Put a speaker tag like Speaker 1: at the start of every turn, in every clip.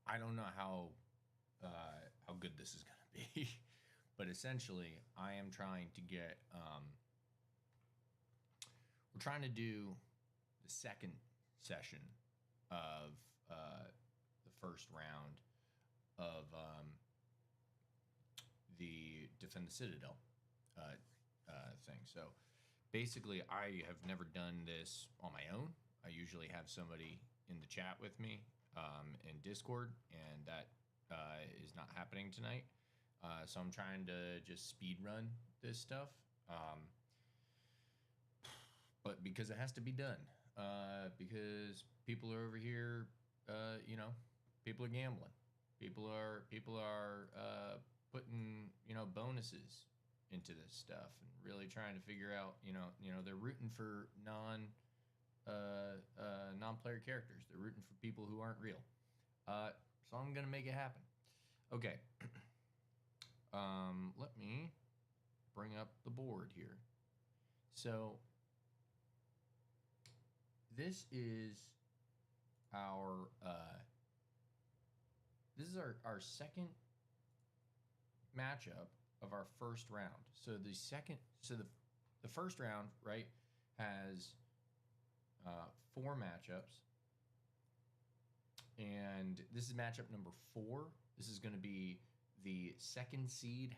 Speaker 1: I don't know how good this is going to be, but essentially, I am trying to get. We're trying to do the second session of the first round of the Defend the Citadel thing. So basically, I have never done this on my own. I usually have somebody in the chat with me in Discord, and that is not happening tonight. So I'm trying to just speed run this stuff. But because it has to be done, because people are over here, people are gambling, people are putting bonuses into this stuff and really trying to figure out, they're rooting for non-player characters. They're rooting for people who aren't real. So I'm gonna make it happen. Okay. Let me bring up the board here. So this is our our second matchup of our first round. So the first round, right, has 4 matchups, and this is matchup number 4. This is going to be the second seed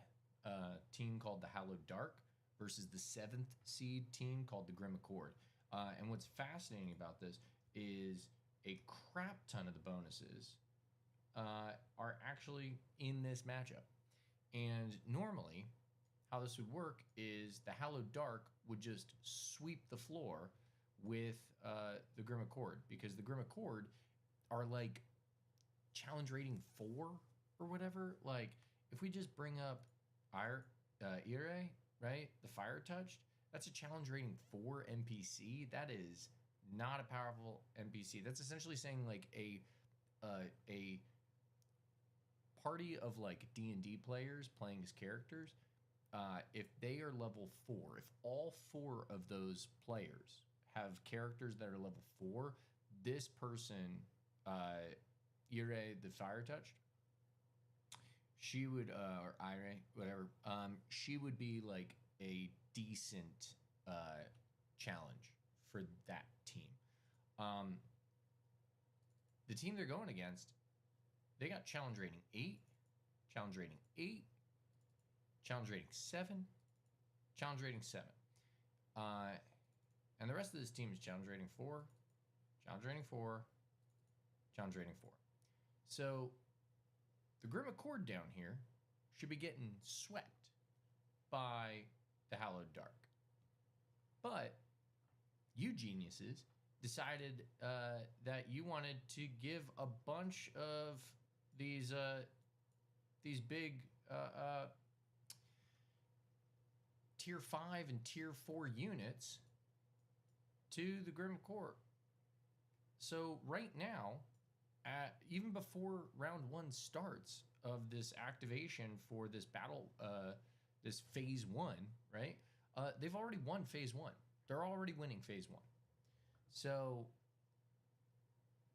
Speaker 1: team called the Hallowed Dark versus the 7th seed team called the Grim Accord. And what's fascinating about this is a crap ton of the bonuses are actually in this matchup. And normally, how this would work is the Hallowed Dark would just sweep the floor with the Grim Accord, because the Grim Accord are like challenge rating 4 or whatever. Like, if we just bring up Ire, right, the Fire Touched, that's a challenge rating 4 NPC. That is not a powerful NPC. That's essentially saying like a party of like D&D players playing as characters, if they are level 4, if all 4 of those players have characters that are level 4, this person, Ire, the Fire Touched, she would, or Ire, whatever, she would be like a decent challenge for that team. The team they're going against, they got challenge rating 8, challenge rating 8, challenge rating 7, challenge rating 7. And the rest of this team is challenge rating 4, challenge rating 4, challenge rating 4. So the Grim Accord down here should be getting swept by the Hallowed Dark. But you geniuses decided that you wanted to give a bunch of these big tier 5 and tier 4 units to the Grim Accord. So right now, even before round 1 starts of this activation for this battle, this phase 1, right? They've already won phase 1. They're already winning phase 1. So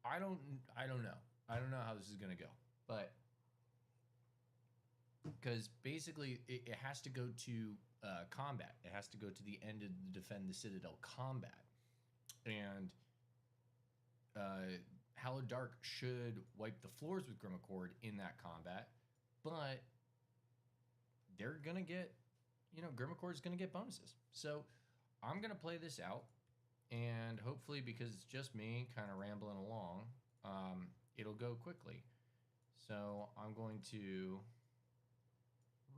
Speaker 1: I don't know. I don't know how this is going to go, but because basically it has to go to combat. It has to go to the end of the Defend the Citadel combat, and Hallowed Dark should wipe the floors with Grim Accord in that combat, but they're gonna get, Grim Accord's gonna get bonuses. So I'm gonna play this out, and hopefully, because it's just me kind of rambling along, it'll go quickly. So I'm going to,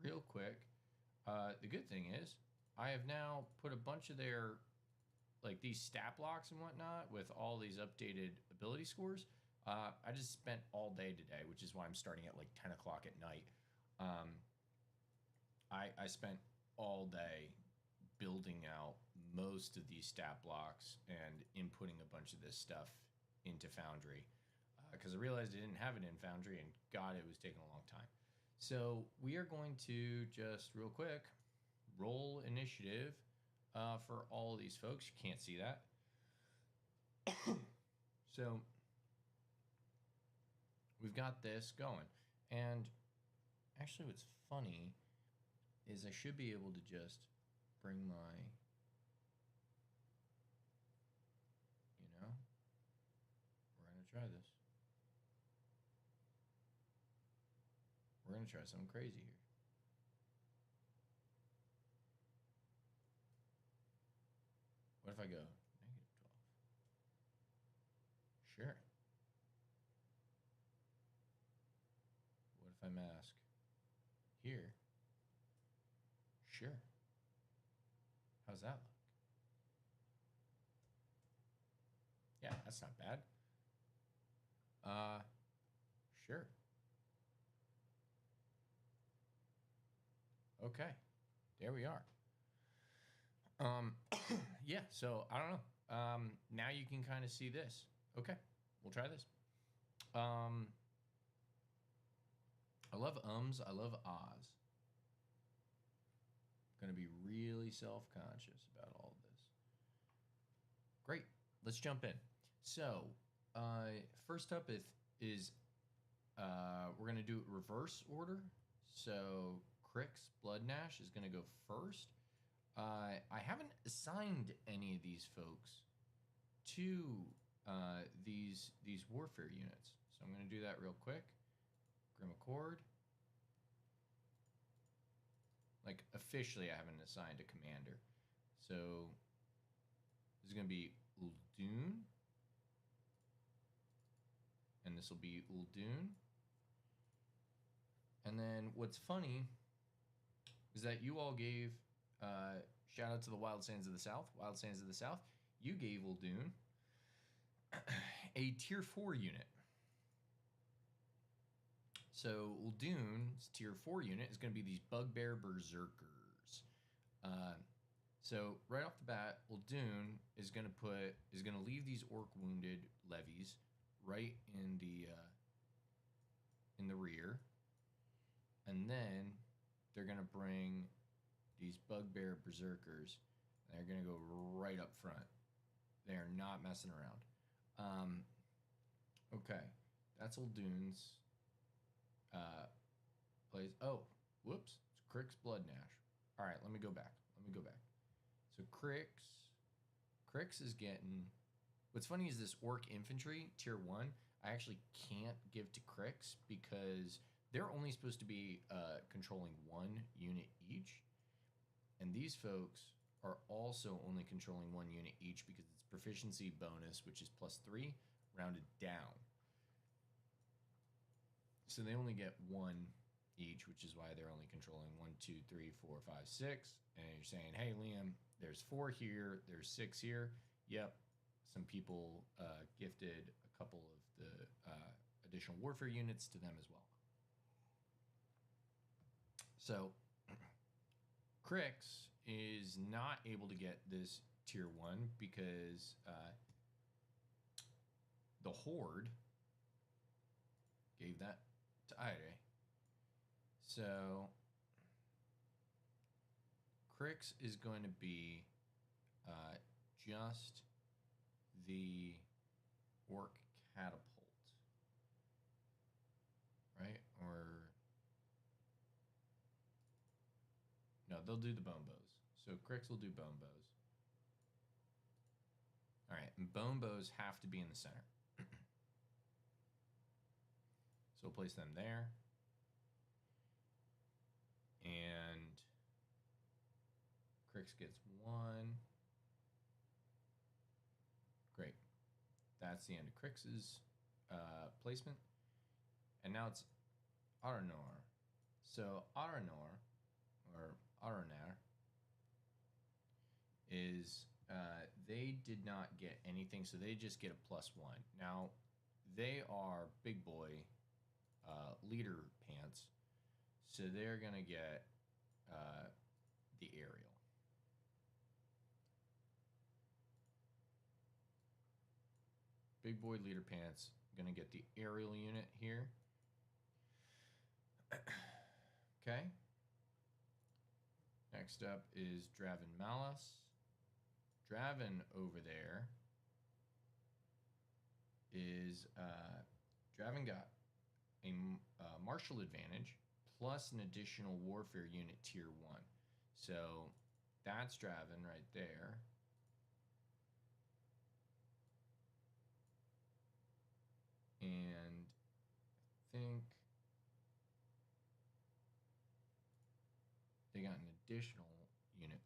Speaker 1: real quick, the good thing is I have now put a bunch of their, like, these stat blocks and whatnot with all these updated ability scores. I just spent all day today, which is why I'm starting at like 10 o'clock at night. I spent all day building out most of these stat blocks and inputting a bunch of this stuff into Foundry, because I realized I didn't have it in Foundry, and God, it was taking a long time. So we are going to just real quick roll initiative for all of these folks. You can't see that. So we've got this going. And actually, what's funny is I should be able to just bring my, we're going to try this. We're going to try something crazy here. What if I go -12? Sure. What if I mask here? Sure. How's that look? Yeah, that's not bad. Sure. Okay. There we are. Yeah, so I don't know. Now you can kind of see this. Okay, we'll try this. I love ums, I love ahs. Gonna be really self-conscious about all of this. Great, let's jump in. So, first up is we're gonna do it reverse order. So Crix Bloodgnash is gonna go first. I haven't assigned any of these folks to these warfare units, so I'm gonna do that real quick. Grimaccord. Like officially, I haven't assigned a commander, so this is gonna be Uldun, and this will be Uldun. And then what's funny is that you all gave shout out to the Wild Sands of the South. Wild Sands of the South. You gave Uldun a tier 4 unit. So Uldun's tier 4 unit is going to be these Bugbear Berserkers. So right off the bat, Uldun is going to leave these Orc Wounded levies right in the rear, and then they're going to bring these Bugbear Berserkers. And they're going to go right up front. They are not messing around. Okay, that's Uldun's plays. Oh, whoops. It's Crix Bloodgnash. All right, let me go back. So Crix is getting. What's funny is this Orc Infantry tier 1. I actually can't give to Crix because they're only supposed to be controlling 1 unit each, and these folks are also only controlling 1 unit each because it's proficiency bonus, which is +3, rounded down. So they only get 1 each, which is why they're only controlling 1, 2, 3, 4, 5, 6. And you're saying, hey, Liam, there's 4 here, there's 6 here. Yep, some people gifted a couple of the additional warfare units to them as well. So Crix is not able to get this tier 1 because the Horde gave that to Aire. So Crix is going to be just the Orc Catapult, right? Or no, they'll do the bone bows. So Crix will do bone bows. All right, and bone bows have to be in the center. So we'll place them there. And Crix gets 1. Great. That's the end of Crix's placement. And now it's Aranor. So Aranor, or Aranar, is they did not get anything, so they just get a +1. Now, they are big boy leader pants, so they're going to get the aerial. Big boy leader pants, going to get the aerial unit here. Okay. Next up is Draven Malus. Draven over there is Draven got martial advantage plus an additional warfare unit tier 1. So that's Draven right there. And I think they got an additional unit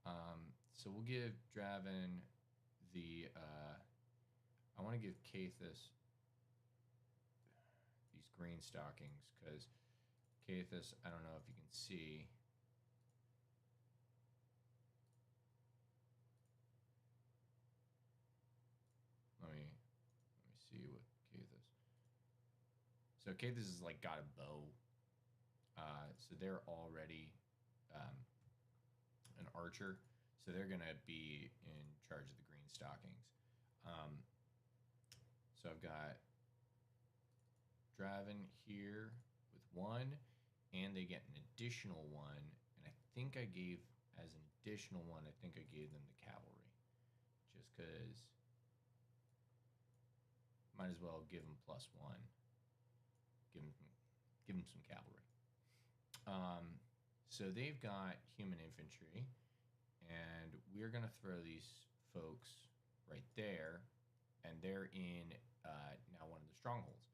Speaker 1: 1. So we'll give Draven the I want to give Kathis these green stockings, because Kathis, I don't know if you can see. Let me see what Kathis. So Kathis is like got a bow. So they're already an archer. So they're gonna be in charge of the green stockings. So I've got Draven here with 1, and they get an additional 1. And I think I gave, as an additional 1, I think I gave them the cavalry. Just because, might as well give them +1. Give them some cavalry. So they've got human infantry, and we're going to throw these folks right there, and they're in now one of the strongholds.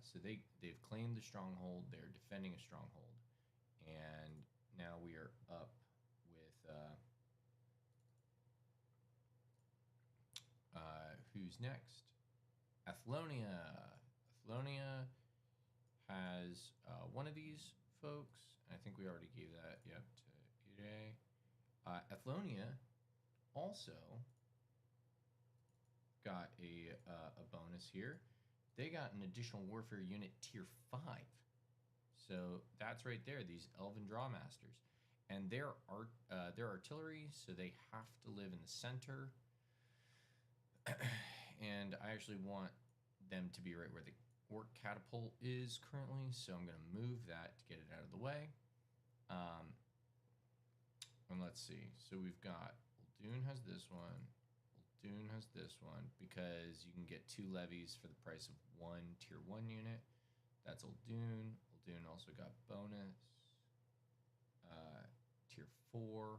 Speaker 1: So they've claimed the stronghold. They're defending a stronghold, and now we are up with who's next? Athlonia. Athlonia has one of these folks. I think we already gave that, yep, to Ide. Athlonia also got a bonus here. They got an additional warfare unit tier 5. So that's right there, these Elven Drawmasters. And they're artillery, so they have to live in the center. And I actually want them to be right where the orc catapult is currently, so I'm going to move that to get it out of the way. And let's see. So we've got Uldoon has this one. Uldoon has this one, because you can get 2 levies for the price of 1 tier 1 unit. That's Uldoon. Uldoon also got bonus. Tier 4,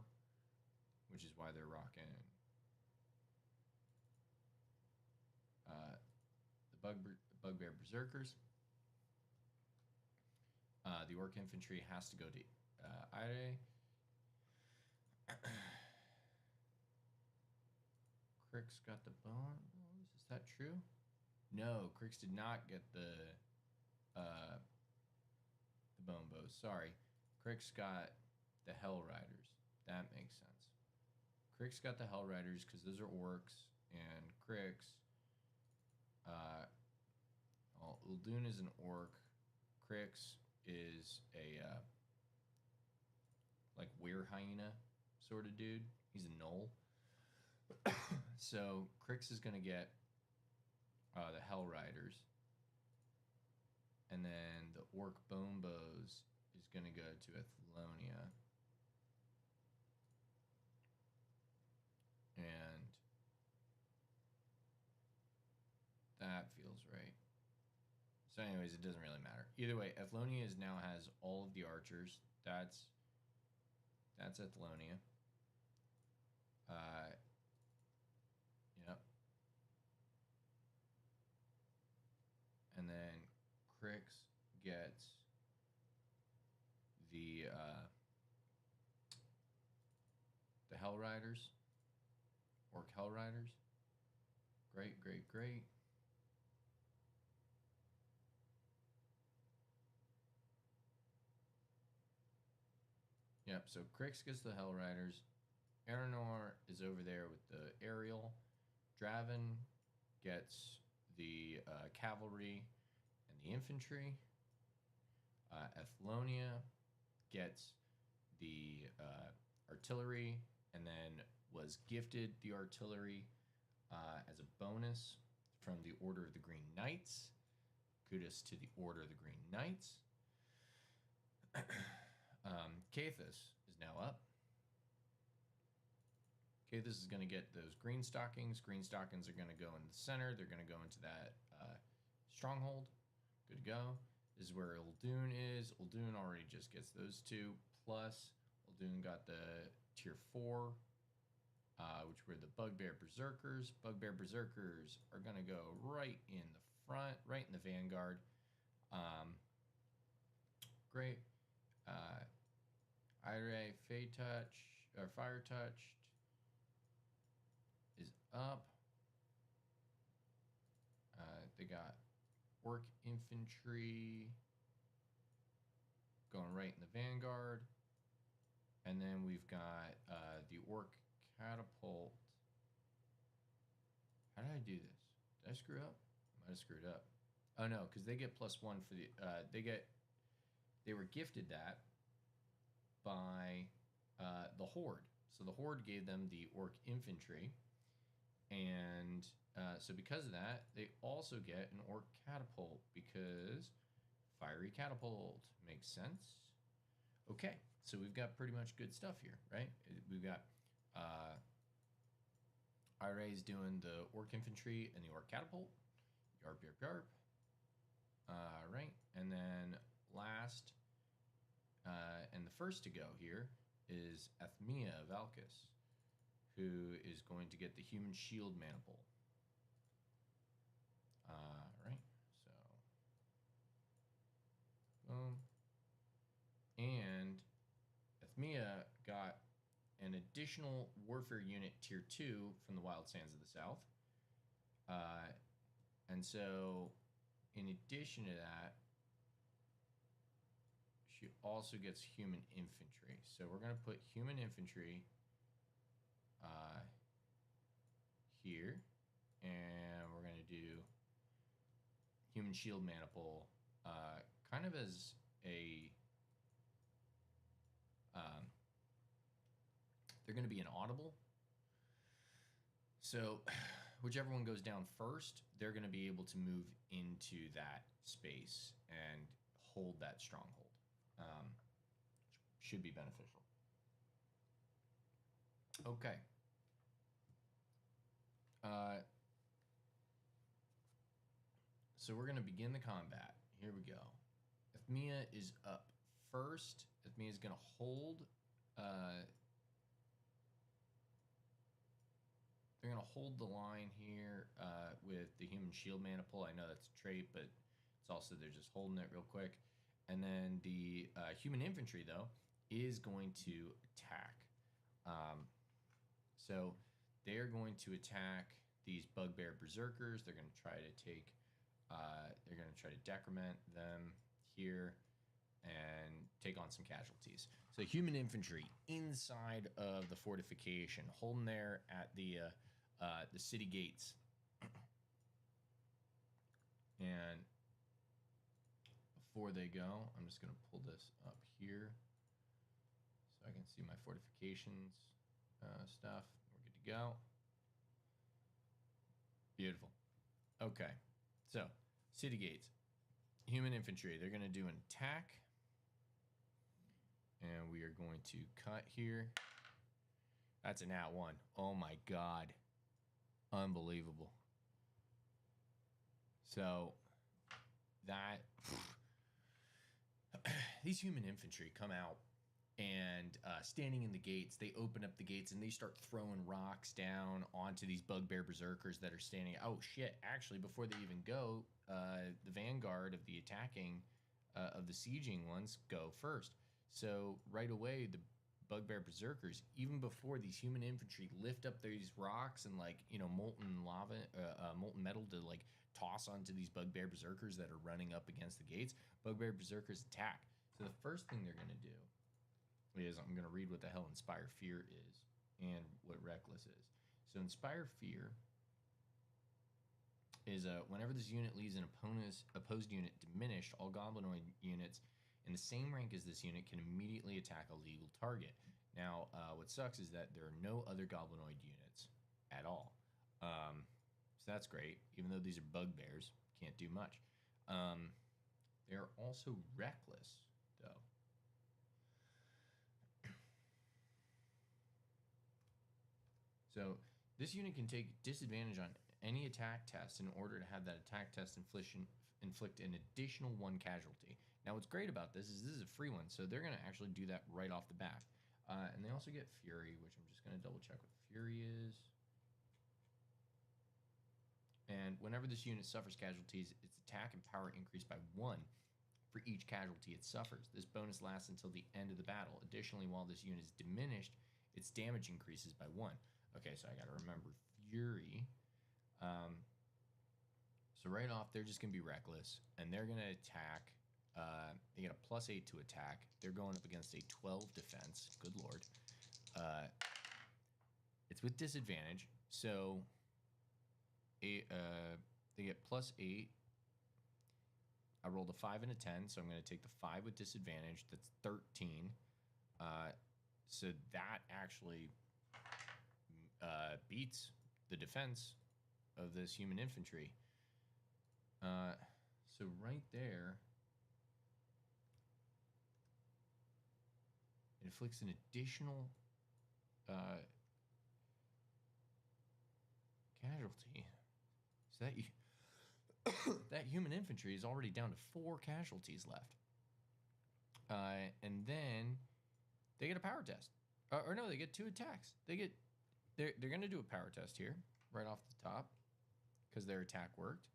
Speaker 1: which is why they're rocking the Bugbear Berserkers. The Orc Infantry has to go to Ire. Crix got the bone bows. Is that true? No, Crix did not get the bone bows. Sorry. Crix got the Hell Riders. That makes sense. Crix got the Hell Riders because those are orcs, and Crix. Well, Uldoon is an orc. Crix is a like were hyena sort of dude. He's a gnoll. So Crix is gonna get the Hell Riders, and then the orc bone bows is gonna go to Athlonia, and that feels right. So anyways, it doesn't really matter. Either way, Athlonia now has all of the archers. That's Athlonia. Yep. And then Crix gets the Hell Riders. Orc Hell Riders. Great, great, great. Yep, so Crix gets the Hell Riders. Aranor is over there with the aerial. Draven gets the cavalry and the infantry. Athlonia gets the artillery, and then was gifted the artillery as a bonus from the Order of the Green Knights. Kudos to the Order of the Green Knights. Kathis is now up. Kathis is going to get those green stockings. Green stockings are going to go in the center. They're going to go into that stronghold. Good to go. This is where Uldoon is. Uldoon already just gets those two. Plus, Uldoon got the tier 4, which were the Bugbear Berserkers. Bugbear Berserkers are going to go right in the front, right in the vanguard. Great. Ire Fey Touch, or Fire Touched is up. They got Orc Infantry going right in the vanguard. And then we've got the Orc Catapult. How did I do this? Did I screw up? I might have screwed up. Oh no, because they get +1 for the they were gifted that by the Horde. So the Horde gave them the Orc Infantry, and so because of that, they also get an Orc Catapult because Fiery Catapult makes sense. Okay, so we've got pretty much good stuff here, right? We've got Ire's doing the Orc Infantry and the Orc Catapult. Yarp, yarp, yarp. Right, and then last and the first to go here is Athmia Valkis, who is going to get the Human Shield Maniple. Right, so boom. And Athmia got an additional Warfare Unit Tier 2 from the Wild Sands of the South. And so, in addition to that, she also gets Human Infantry. So we're going to put Human Infantry here. And we're going to do Human Shield Maniple kind of as a... they're going to be an audible. So whichever one goes down first, they're going to be able to move into that space and hold that stronghold. Should be beneficial. Okay. So we're going to begin the combat. Here we go. Athmia is up first. Athmia is going to hold... they're going to hold the line here with the Human Shield Maniple. I know that's a trait, but it's also they're just holding it real quick. And then the Human Infantry, though, is going to attack. So they're going to attack these Bugbear Berserkers. They're going to try to take... they're going to try to decrement them here and take on some casualties. So Human Infantry inside of the fortification, holding there at the city gates. And before they go, I'm just going to pull this up here so I can see my fortifications stuff. We're good to go. Beautiful. Okay, so city gates. Human Infantry, they're going to do an attack. And we are going to cut here. That's an @1. Oh my god. Unbelievable. So that these Human Infantry come out and standing in the gates, they open up the gates and they start throwing rocks down onto these Bugbear Berserkers that are standing. Oh shit, actually before they even go, the vanguard of the attacking of the sieging ones go first. So right away, the Bugbear Berserkers, even before these Human Infantry lift up these rocks and molten lava, molten metal to toss onto these Bugbear Berserkers that are running up against the gates, Bugbear Berserkers attack. So the first thing they're going to do is I'm going to read what the hell Inspire Fear is and what Reckless is. So Inspire Fear is whenever this unit leaves an opposed unit diminished, all Goblinoid units in the same rank as this unit can immediately attack a legal target. Now, what sucks is that there are no other Goblinoid units at all. So that's great. Even though these are bugbears, can't do much. They're also reckless, though. So this unit can take disadvantage on any attack test in order to have that attack test inflict an additional 1 casualty. Now, what's great about this is a free one, so they're going to actually do that right off the bat. And they also get Fury, which I'm just going to double check what Fury is. And whenever this unit suffers casualties, its attack and power increase by 1 for each casualty it suffers. This bonus lasts until the end of the battle. Additionally, while this unit is diminished, its damage increases by 1. Okay, so I got to remember Fury. So right off, they're just going to be reckless, and they're going to attack. They get a +8 to attack. They're going up against a 12 defense. Good lord. It's with disadvantage, so they get +8. I rolled a 5 and a 10, so I'm going to take the 5 with disadvantage. That's 13. So that actually beats the defense of this human infantry. So right there, it inflicts an additional casualty. So that human infantry is already down to 4 casualties left. And then they get a power test. Or no, they get 2 attacks. They're going to do a power test here right off the top because their attack worked.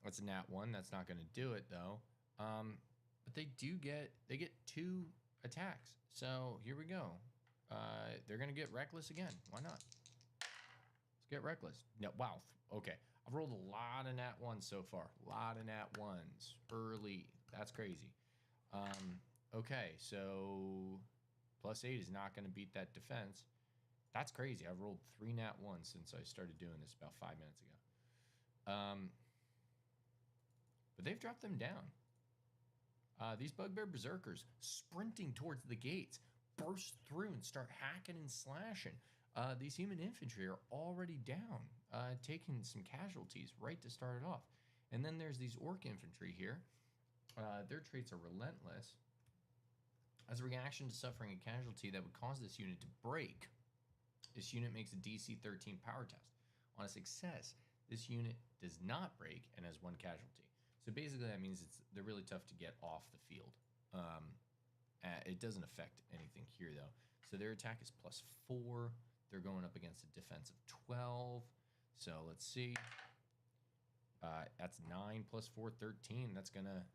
Speaker 1: That's a nat 1. That's not going to do it though. But they get 2 attacks. So here we go. They're going to get reckless again. Why not? Let's get reckless. No, wow. Okay. I've rolled a lot of nat 1s so far. A lot of nat 1s early. That's crazy. Okay, so +8 is not going to beat that defense. That's crazy. I've rolled 3 nat 1s since I started doing this about 5 minutes ago. But they've dropped them down. These Bugbear Berserkers sprinting towards the gates burst through and start hacking and slashing. These human infantry are already down, taking some casualties right to start it off. And then there's these orc infantry here. Their traits are relentless. As a reaction to suffering a casualty that would cause this unit to break, this unit makes a DC 13 power test. On a success, this unit does not break and has 1 casualty. So basically that means they're really tough to get off the field. It doesn't affect anything here though. So their attack is +4. They're going up against a defense of 12. So let's see. That's 9 + 4, 13. That's gonna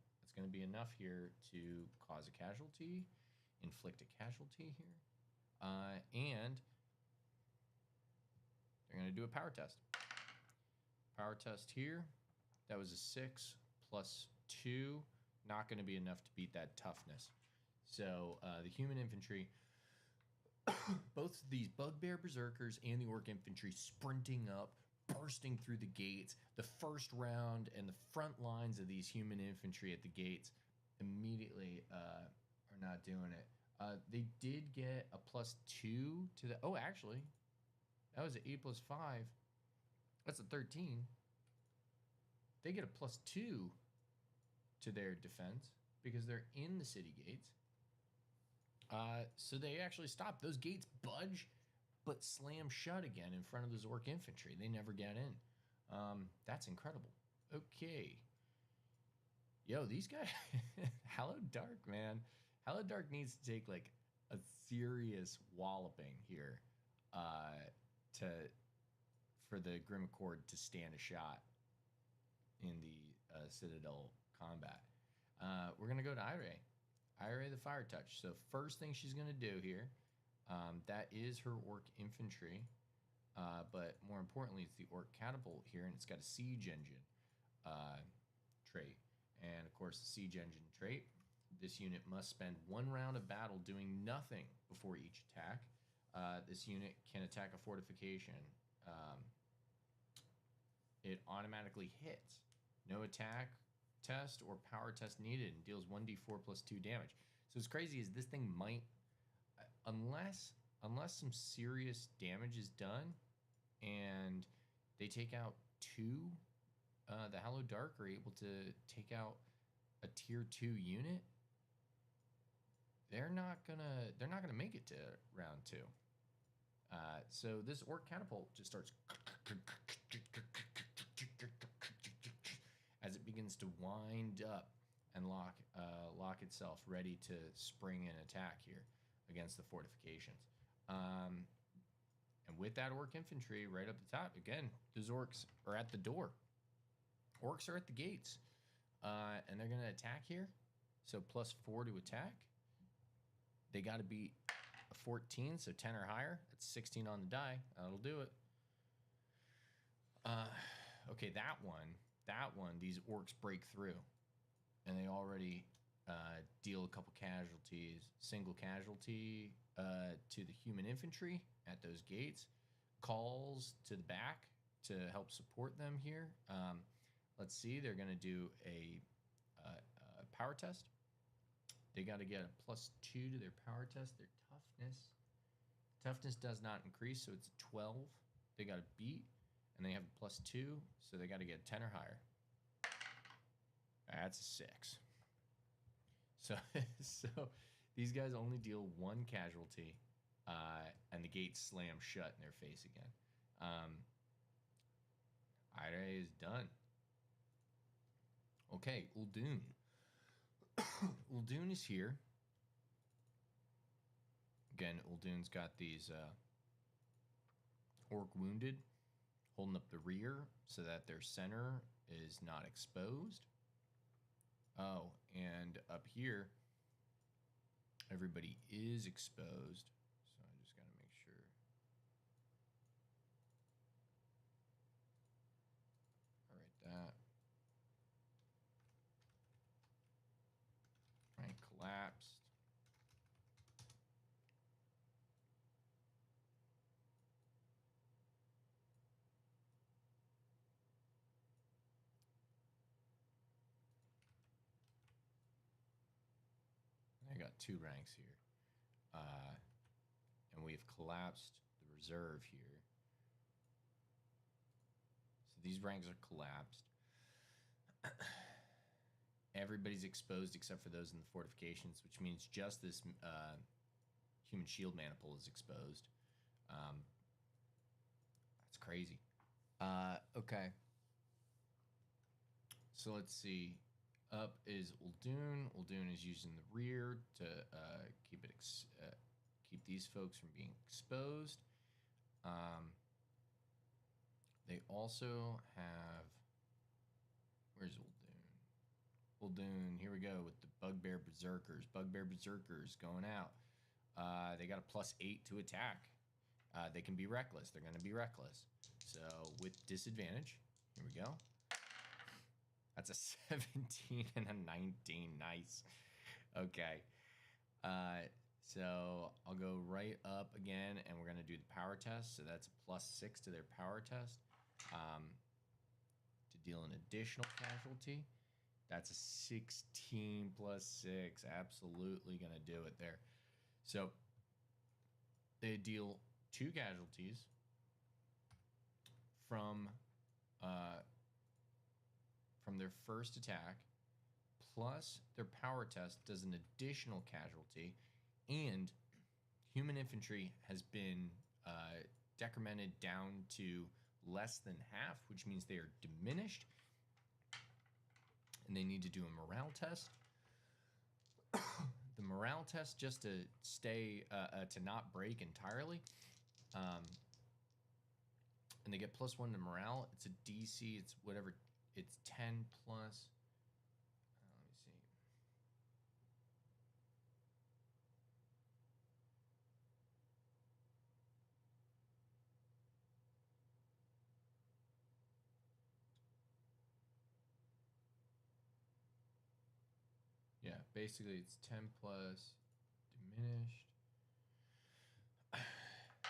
Speaker 1: be enough here to cause a casualty, inflict a casualty here, and they're gonna do a power test. Power test here. That was a 6 + 2. Not gonna be enough to beat that toughness. So the human infantry. Both these Bugbear Berserkers and the Orc Infantry sprinting up, bursting through the gates. The first round and the front lines of these human infantry at the gates immediately are not doing it. They did get a +2 to the... Oh, actually, that was an 8 + 5. That's a 13. They get a +2 to their defense because they're in the city gates. So they actually stop. Those gates budge, but slam shut again in front of those orc infantry. They never get in. That's incredible. Okay. Yo, these guys, Hallowed Dark, man. Hallowed Dark needs to take like a serious walloping here, for the Grim Accord to stand a shot in the Citadel combat. We're gonna go to Ire. Ire the Fire Touch. So first thing she's going to do here, that is her Orc Infantry. But more importantly, it's the Orc Catapult here, and it's got a Siege Engine trait. And of course, the Siege Engine trait, this unit must spend 1 round of battle doing nothing before each attack. This unit can attack a fortification. It automatically hits. No attack test or power test needed, and deals 1d4 + 2 damage. So what's crazy is this thing might, unless some serious damage is done and they take out 2, the Hallowed Dark are able to take out a tier 2 unit, they're not gonna make it to round 2. So this orc catapult just starts as it begins to wind up and lock itself, ready to spring an attack here against the fortifications. And with that orc infantry right up the top, again, those orcs are at the door. Orcs are at the gates, and they're going to attack here. So +4 to attack. They got to beat a 14, so 10 or higher. That's 16 on the die. That'll do it. Okay, that one, these orcs break through, and they already deal a couple casualties. Single casualty to the human infantry at those gates. Calls to the back to help support them here. Let's see, they're going to do a power test. They got to get a +2 to their power test. Their toughness. Toughness does not increase, so it's 12. They got to beat, and they have a +2, so they got to get 10 or higher. That's a 6. So, so these guys only deal 1 casualty, and the gate slams shut in their face again. Ida is done. Okay, Uldun. Uldun is here. Again, Uldun's got these orc wounded holding up the rear so that their center is not exposed. Oh, and up here, everybody is exposed. So I just got to make sure. All right, that. Right, collapsed. I got 2 ranks here. And we've collapsed the reserve here. So these ranks are collapsed. Everybody's exposed except for those in the fortifications, which means just this human shield maniple is exposed. That's crazy. Okay. So let's see. Up is Uldun. Uldun is using the rear to keep these folks from being exposed. They also have. Where's Uldun? Uldun. Here we go with the Bugbear Berserkers. Bugbear Berserkers going out. They got a +8 to attack. They can be reckless. They're going to be reckless. So with disadvantage. Here we go. That's a 17 and a 19. Nice. Okay. So I'll go right up again, and we're going to do the power test. So that's a +6 to their power test to deal an additional casualty. That's a 16 +6. Absolutely going to do it there. So they deal 2 casualties from their first attack, plus their power test does an additional casualty, and human infantry has been decremented down to less than half, which means they are diminished, and they need to do a morale test. The morale test, just to stay to not break entirely, and they get +1 to morale. It's a DC. It's whatever. It's 10 plus. Let me see. Yeah, basically it's 10 plus diminished.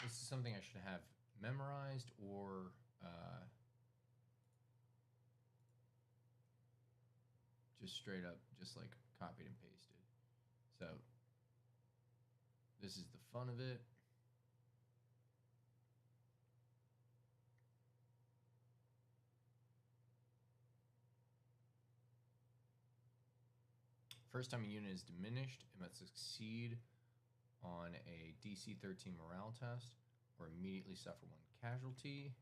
Speaker 1: This is something I should have memorized or just straight up, just like copied and pasted. So this is the fun of it. First time a unit is diminished, it must succeed on a DC 13 morale test or immediately suffer 1 casualty.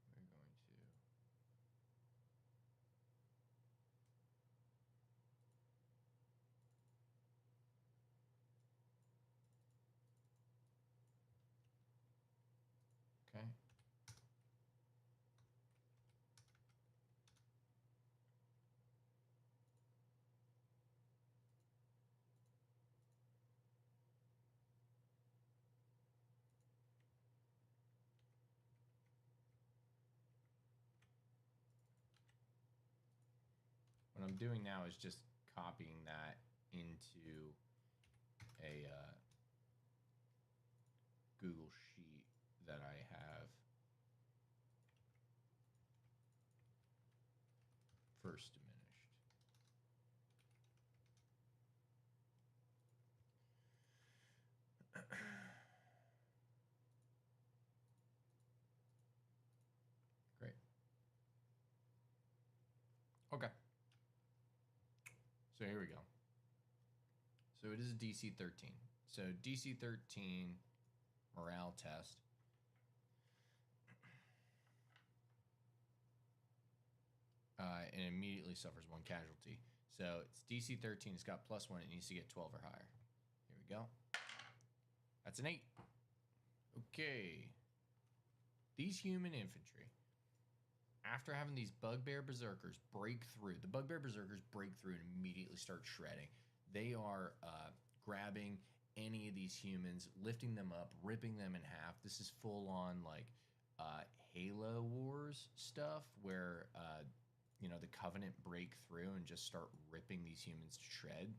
Speaker 1: We're going to okay. What I'm doing now is just copying that into a Google Sheet that I have first diminished. Great. Okay. So here we go. So it is a DC 13. So DC 13 morale test. And immediately suffers 1 casualty. So it's DC 13. It's got +1. It needs to get 12 or higher. Here we go. That's an 8. Okay. These human infantry, after having these bugbear berserkers break through, the bugbear berserkers break through and immediately start shredding. They are grabbing any of these humans, lifting them up, ripping them in half. This is full on like Halo Wars stuff where the Covenant break through and just start ripping these humans to shred.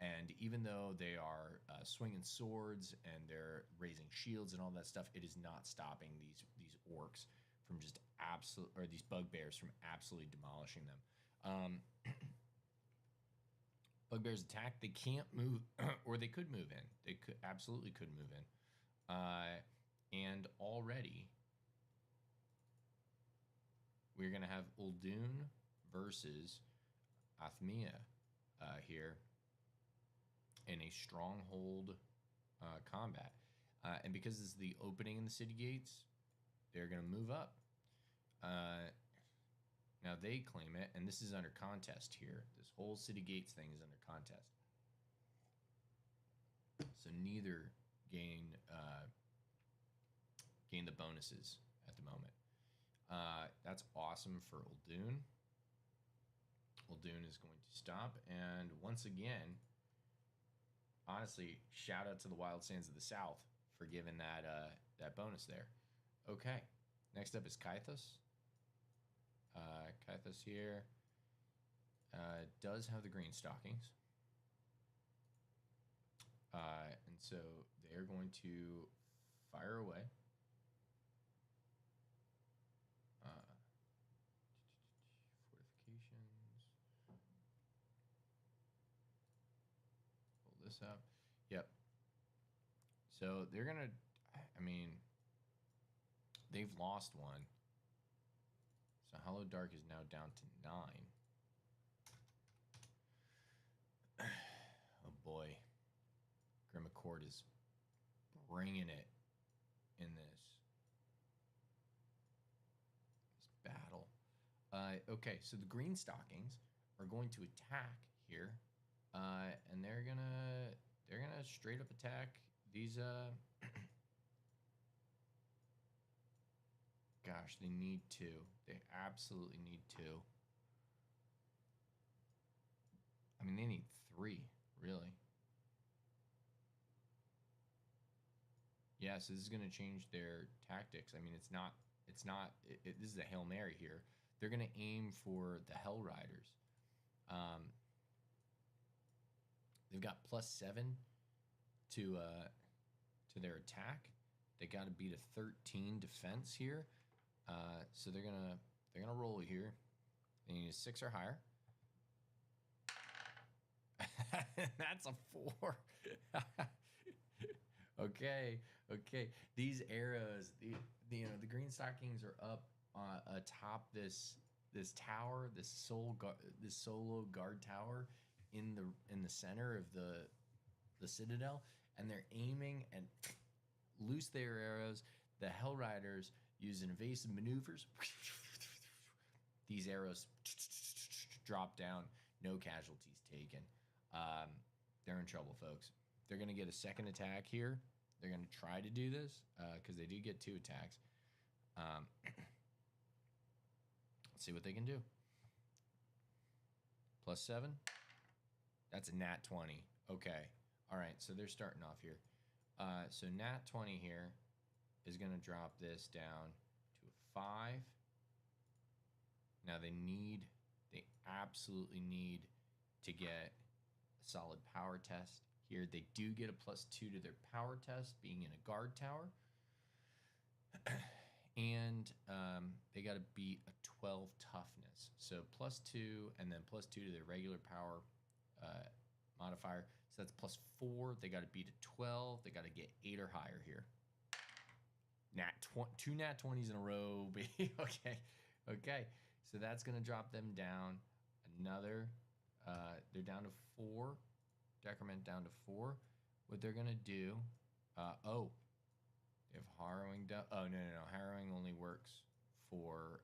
Speaker 1: And even though they are swinging swords and they're raising shields and all that stuff, it is not stopping these orcs from just these bugbears from absolutely demolishing them. Bugbears attack. They can't move, or they could move in. They absolutely could move in. And already we're gonna have Uldun versus Athmia here in a stronghold combat. And because this is the opening in the city gates, they're going to move up. Now they claim it, and this is under contest here. This whole city gates thing is under contest. So neither gain the bonuses at the moment. That's awesome for Uldun. Uldun is going to stop, and once again, honestly, shout out to the Wild Sands of the South for giving that bonus there. Okay, next up is Kythos. Kythos here does have the green stockings. And so they're going to fire away. Fortifications. Pull this up. Yep. So they're going to, they've lost one. So Hallowed Dark is now down to 9. Oh boy. Grimmacord is bringing it in this battle. Okay, so the green stockings are going to attack here, and they're gonna straight up attack these. Gosh, they need to. They absolutely need to. I mean, they need 3, really. Yeah, so this is going to change their tactics. I mean, this is a Hail Mary here. They're going to aim for the Hell Riders. They've got +7 to their attack. They got to beat a 13 defense here. So they're gonna roll here. They need a 6 or higher. That's a 4. Okay, okay. These arrows, the green stockings are up atop this tower, this solo guard tower in the center of the citadel, and they're aiming and loose their arrows. The Hell Riders use invasive maneuvers. These arrows drop down, no casualties taken. Um, they're in trouble, folks. They're going to get a second attack here. They're going to try to do this because they do get 2 attacks. Let's see what they can do. +7. That's a nat 20. Okay. All right, so they're starting off here. So nat 20 here is going to drop this down to a 5. Now they absolutely need to get a solid power test here. They do get a +2 to their power test, being in a guard tower. And they got to beat a 12 toughness. So +2 and then +2 to their regular power modifier. So that's +4. They got to beat a 12. They got to get 8 or higher here. 2 nat 20s in a row. Okay. Okay. So that's going to drop them down another. They're down to 4. Decrement down to 4. What they're going to do. They have harrowing. Oh, no. Harrowing only works for.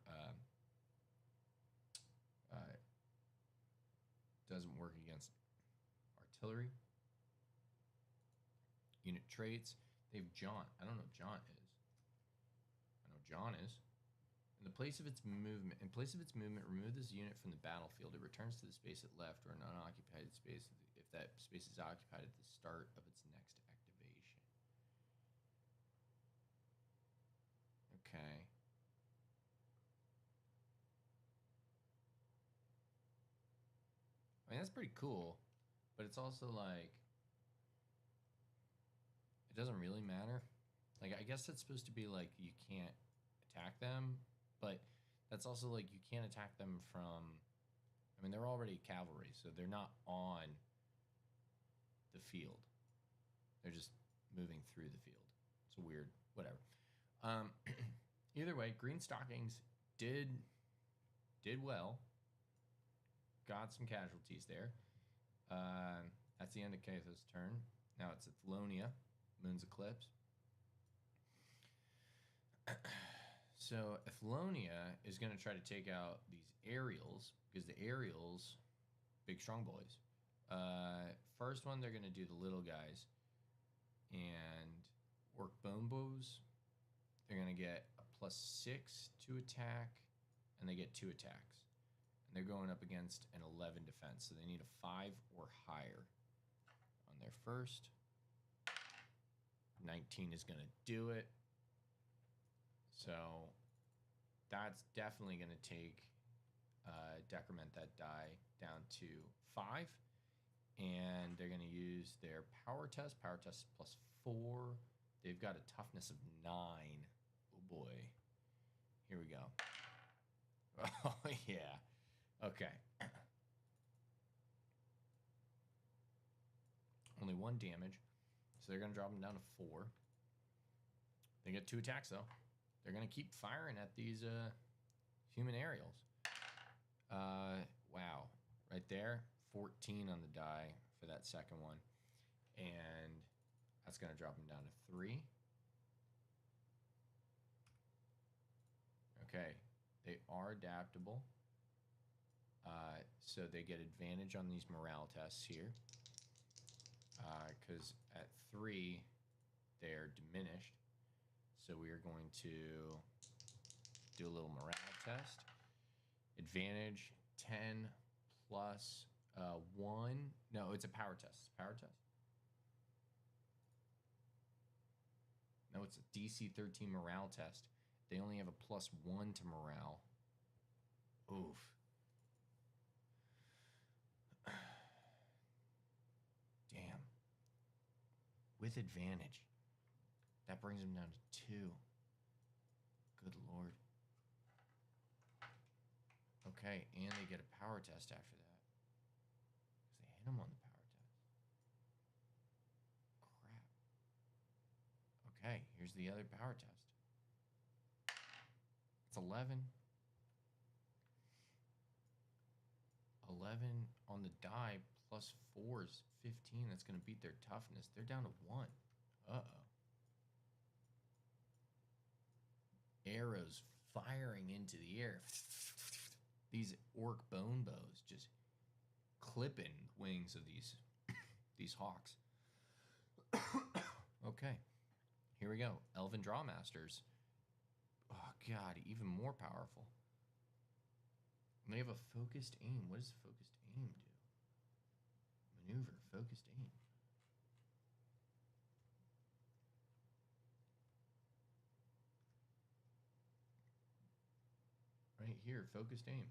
Speaker 1: Doesn't work against artillery. Unit traits. They have Jaunt. I don't know what Jaunt is. I know Jaunt is. In place of its movement, remove this unit from the battlefield. It returns to the space it left or an unoccupied space if that space is occupied at the start of its next activation. Okay. I mean, that's pretty cool, but it's also like, it doesn't really matter. Like, I guess it's supposed to be like you can't attack them, but that's also like you can't attack them from. I mean, they're already cavalry, so they're not on the field. They're just moving through the field. It's a weird, whatever. Either way, green stockings did well. Got some casualties there. That's the end of Catho's turn. Now it's Athalonia, Moon's Eclipse. So Athalonia is going to try to take out these aerials because the aerials, big strong boys. First one, they're going to do the little guys and work bone bows. They're going to get a +6 to attack, and they get 2 attacks. And they're going up against an 11 defense, so they need a 5 or higher on their first. 19 is going to do it. So that's definitely going to take decrement that die down to 5. And they're going to use their power test. Power test +4. They've got a toughness of 9. Oh boy. Here we go. Oh yeah. Okay. Only 1 damage. So they're going to drop them down to 4. They get 2 attacks though. They're going to keep firing at these human aerials. Wow. Right there. 14 on the die for that second one. And that's going to drop them down to 3. Okay. They are adaptable. So they get advantage on these morale tests here. Because at 3, they're diminished. So we are going to do a little morale test. Advantage 10 plus 1. No, it's a power test. It's a power test. No, it's a DC 13 morale test. They only have a +1 to morale. Oof. Damn. With advantage. That brings them down to 2. Good Lord. Okay, and they get a power test after that. Because they hit them on the power Okay, here's the other power test. It's 11. 11 on the die plus 4 is 15. That's going to beat their toughness. They're down to 1. Uh-oh. Arrows firing into the air. These orc bone bows just clipping the wings of these hawks. Okay, here we go. Elven Drawmasters. Oh god, even more powerful. And they have a focused aim. What does focused aim do? Maneuver, focused aim. Right here, focused aim.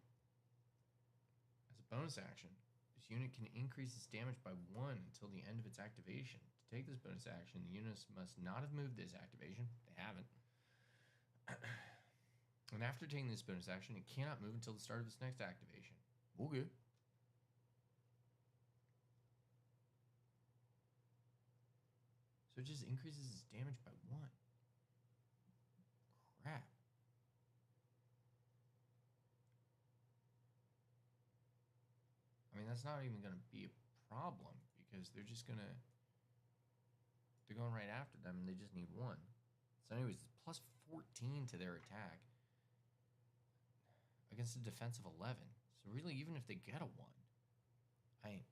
Speaker 1: As a bonus action, this unit can increase its damage by 1 until the end of its activation. To take this bonus action, the units must not have moved this activation. They haven't. And after taking this bonus action, it cannot move until the start of its next activation. Okay. So it just increases its damage by 1. Crap. I mean, that's not even going to be a problem because they're going right after them and they just need 1. So anyways, it's plus 14 to their attack against a defense of 11. So really, even if they get a 1,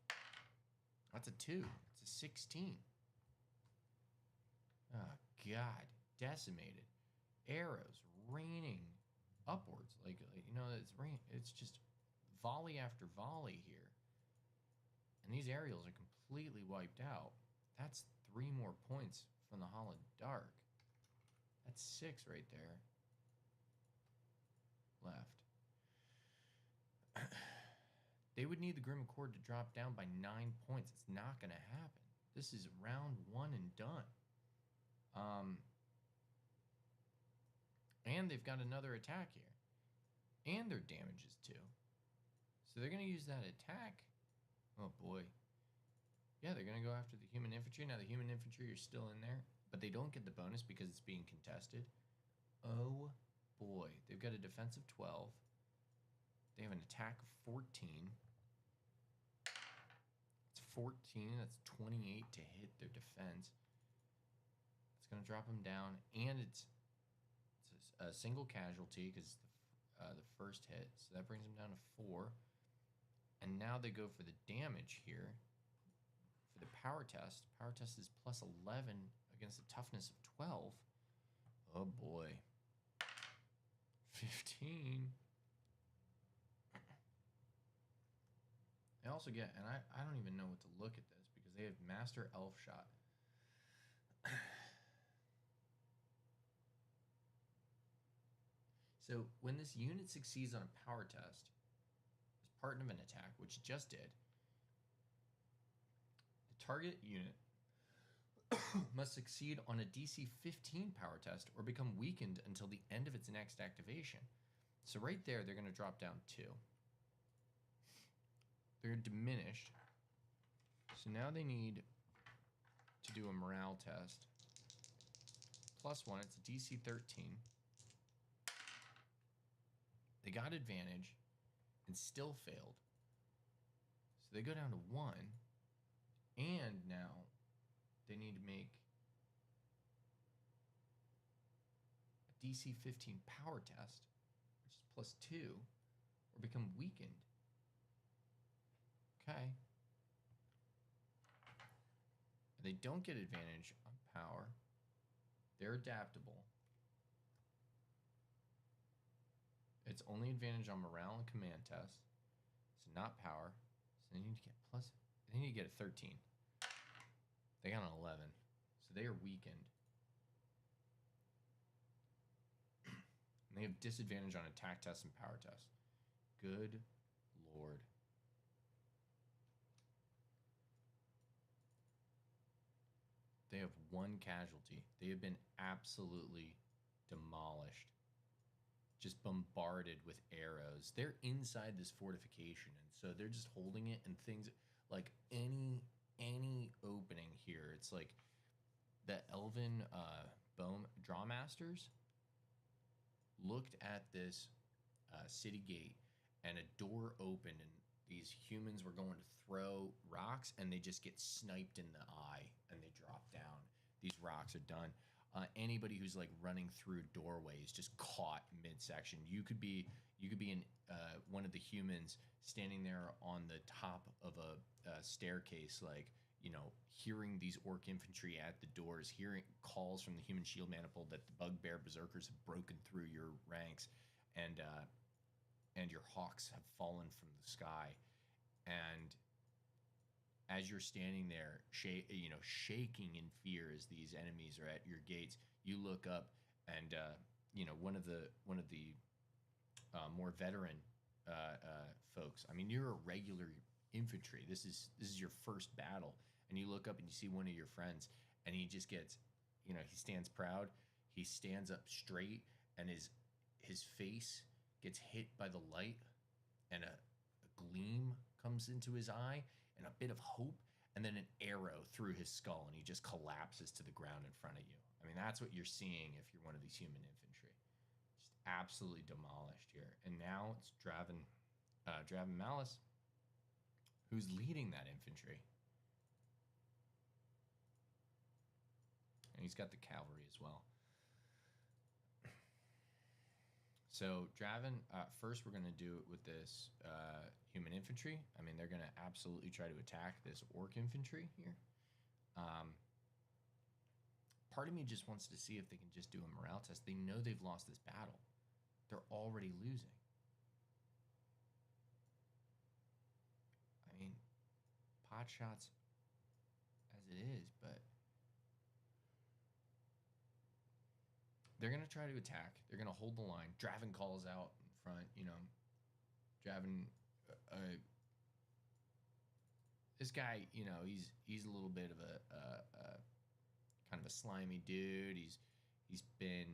Speaker 1: that's a 2. It's a 16. Oh, God. Decimated. Arrows raining upwards. It's just volley after volley here. And these aerials are completely wiped out. That's 3 more points from the Hallowed Dark. That's 6 right there. Left. They would need the Grim Accord to drop down by 9 points. It's not going to happen. This is round 1 and done. And they've got another attack here. And their damage is 2. So they're going to use that attack. Oh, boy. Yeah, they're going to go after the human infantry. Now, the human infantry are still in there, but they don't get the bonus because it's being contested. Oh, boy. They've got a defense of 12. They have an attack of 14. It's 14. That's 28 to hit their defense. It's going to drop them down, and it's a single casualty because the first hit. So that brings them down to 4. And now they go for the damage here. For the power test. Power test is plus 11 against a toughness of 12. Oh boy. 15. They also get, and I don't even know what to look at this because they have Master Elf Shot. So when this unit succeeds on a power test, as part of an attack, which it just did, the target unit must succeed on a DC 15 power test or become weakened until the end of its next activation. So right there, they're going to drop down 2. They're diminished. So now they need to do a morale test. Plus 1, it's a DC 13. They got advantage and still failed. So they go down to 1. And now they need to make a DC 15 power test, which is plus 2, or become weakened. Okay. They don't get advantage on power. They're adaptable. It's only advantage on morale and command test. So not power. So they need to get they need to get a 13. They got an 11. So they are weakened. And they have disadvantage on attack tests and power tests. Good Lord. They have 1 casualty. They have been absolutely demolished. Just bombarded with arrows. They're inside this fortification, and so they're just holding it, and things like any opening here, it's like the elven Drawmasters looked at this city gate, and a door opened, and these humans were going to throw rocks, and they just get sniped in the eye, and they drop down. These rocks are done. Anybody who's like running through doorways just caught midsection. You could be in one of the humans standing there on the top of a staircase, like, hearing these orc infantry at the doors, hearing calls from the human shield manifold that the bugbear berserkers have broken through your ranks, and your hawks have fallen from the sky. And as you're standing there, shaking in fear as these enemies are at your gates, you look up, and one of the more veteran folks. I mean, you're a regular infantry. This is your first battle, and you look up and you see one of your friends, and he just gets, he stands proud. He stands up straight, and his face gets hit by the light, and a gleam comes into his eye, and a bit of hope, and then an arrow through his skull, and he just collapses to the ground in front of you. I mean, that's what you're seeing if you're one of these human infantry. Just absolutely demolished here. And now it's Draven Malice, who's leading that infantry. And he's got the cavalry as well. So Draven, first we're going to do it with this human infantry. I mean, they're going to absolutely try to attack this orc infantry here. Part of me just wants to see if they can just do a morale test. They know they've lost this battle. They're already losing. I mean, pot shots as it is, but they're going to try to attack. They're going to hold the line. Draven calls out in front, Draven, this guy, he's a little bit of a kind of a slimy dude. He's been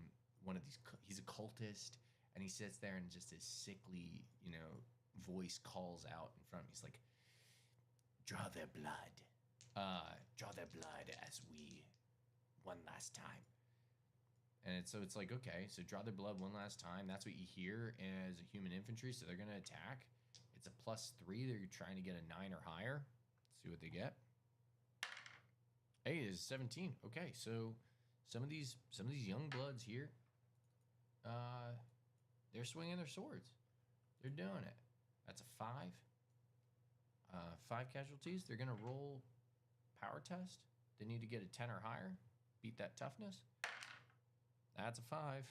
Speaker 1: he's a cultist, and he sits there and just his sickly, voice calls out in front of me. He's like, draw their blood. Draw their blood as we one last time. And so it's like, okay, so draw their blood one last time. That's what you hear as a human infantry. So they're going to attack. It's a +3. They're trying to get a 9 or higher. Let's see what they get. Hey, it's 17. Okay, so some of these young bloods here, they're swinging their swords. They're doing it. That's a 5. 5 casualties. They're going to roll power test. They need to get a 10 or higher. Beat that toughness. That's a 5.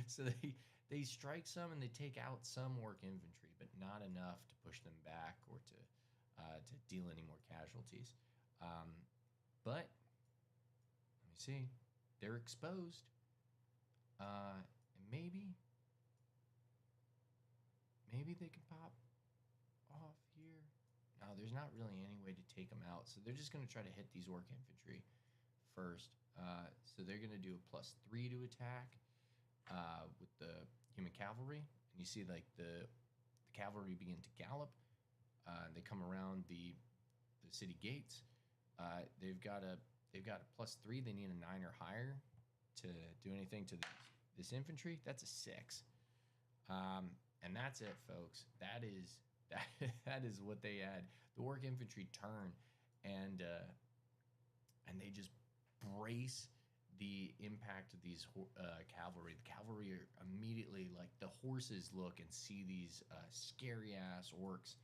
Speaker 1: So they strike some and they take out some orc infantry, but not enough to push them back or to deal any more casualties. But let me see, they're exposed, and maybe they can pop off here. No, there's not really any way to take them out, so they're just going to try to hit these orc infantry first. So they're going to do a +3 to attack with the human cavalry. And you see, like, the cavalry begin to gallop. They come around the city gates. They've got a +3. They need a 9 or higher to do anything to this infantry. That's a 6. And that's it, folks. That is what they had. The orc infantry turn, and they just brace the impact of these cavalry. The cavalry are immediately, like, the horses look and see these scary ass orcs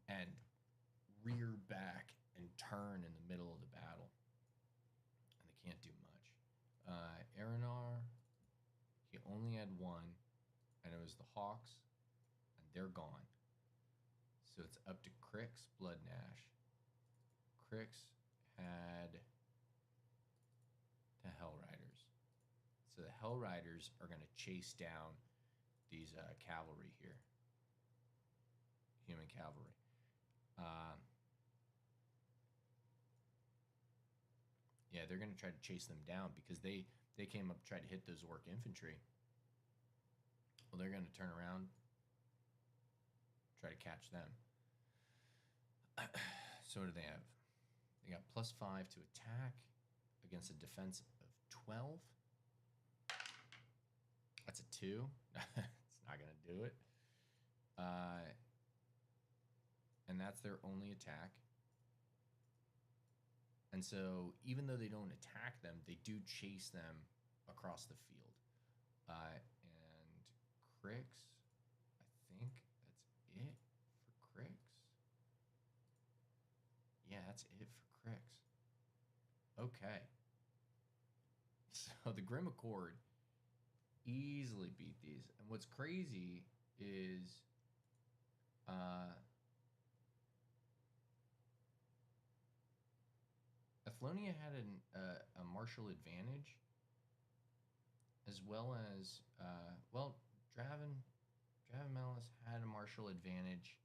Speaker 1: and rear back and turn in the middle of the battle, and they can't do much. Aranar, he only had 1, and it was the Hawks, and they're gone. So it's up to Crix, Bloodnash. Crix had the Hellriders. So the Hellriders are going to chase down these cavalry here. Human cavalry. Yeah, they're going to try to chase them down because they came up, tried to hit those orc infantry. Well, they're going to turn around, try to catch them. So what do they have? They got +5 to attack against a defense of 12. That's a 2. It's not going to do it. And that's their only attack. And so, even though they don't attack them, they do chase them across the field. And Crix, I think that's it for Crix. Yeah, that's it for Crix. Okay. So the Grim Accord easily beat these. And what's crazy is Athlonia had a martial advantage, as well as Draven Malice had a martial advantage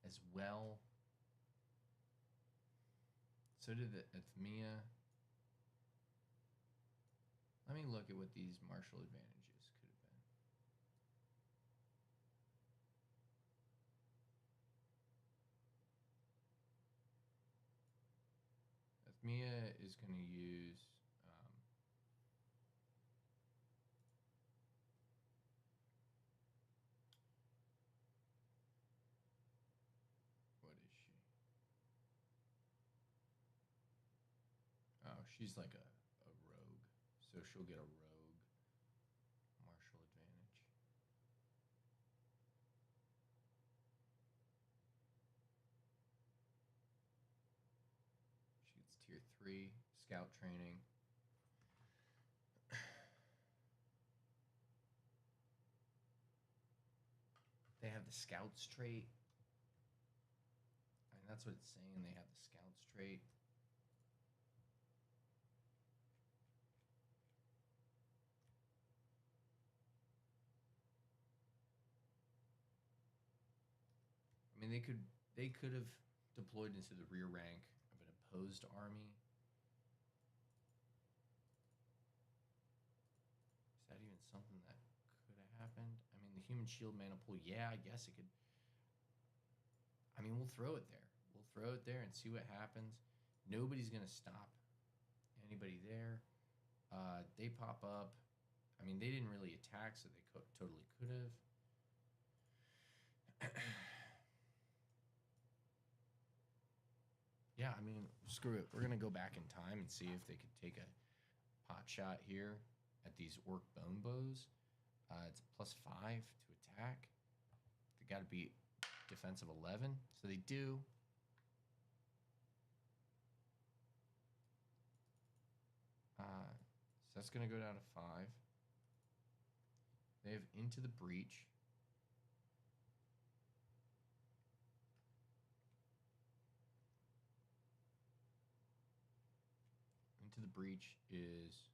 Speaker 1: as well. So did the Athmia. Let me look at what these martial advantages could have been. Athmia is going to use what is she? Oh, she's like a rogue. So she'll get a rogue martial advantage. She gets tier 3 scout training. They have the scouts trait. And that's what it's saying. They have the scouts trait. I mean, they could have deployed into the rear rank of an opposed army. Is that even something that could have happened? I mean, the human shield mana pool, yeah, I guess it could. I mean, we'll throw it there. We'll throw it there and see what happens. Nobody's going to stop anybody there. They pop up. I mean, they didn't really attack, so they totally could have. Yeah, I mean, screw it. We're going to go back in time and see if they could take a pot shot here at these orc bone bows. It's +5 to attack. They got to be defensive 11, so they do. So that's going to go down to 5. They have Into the Breach. Into the Breach is...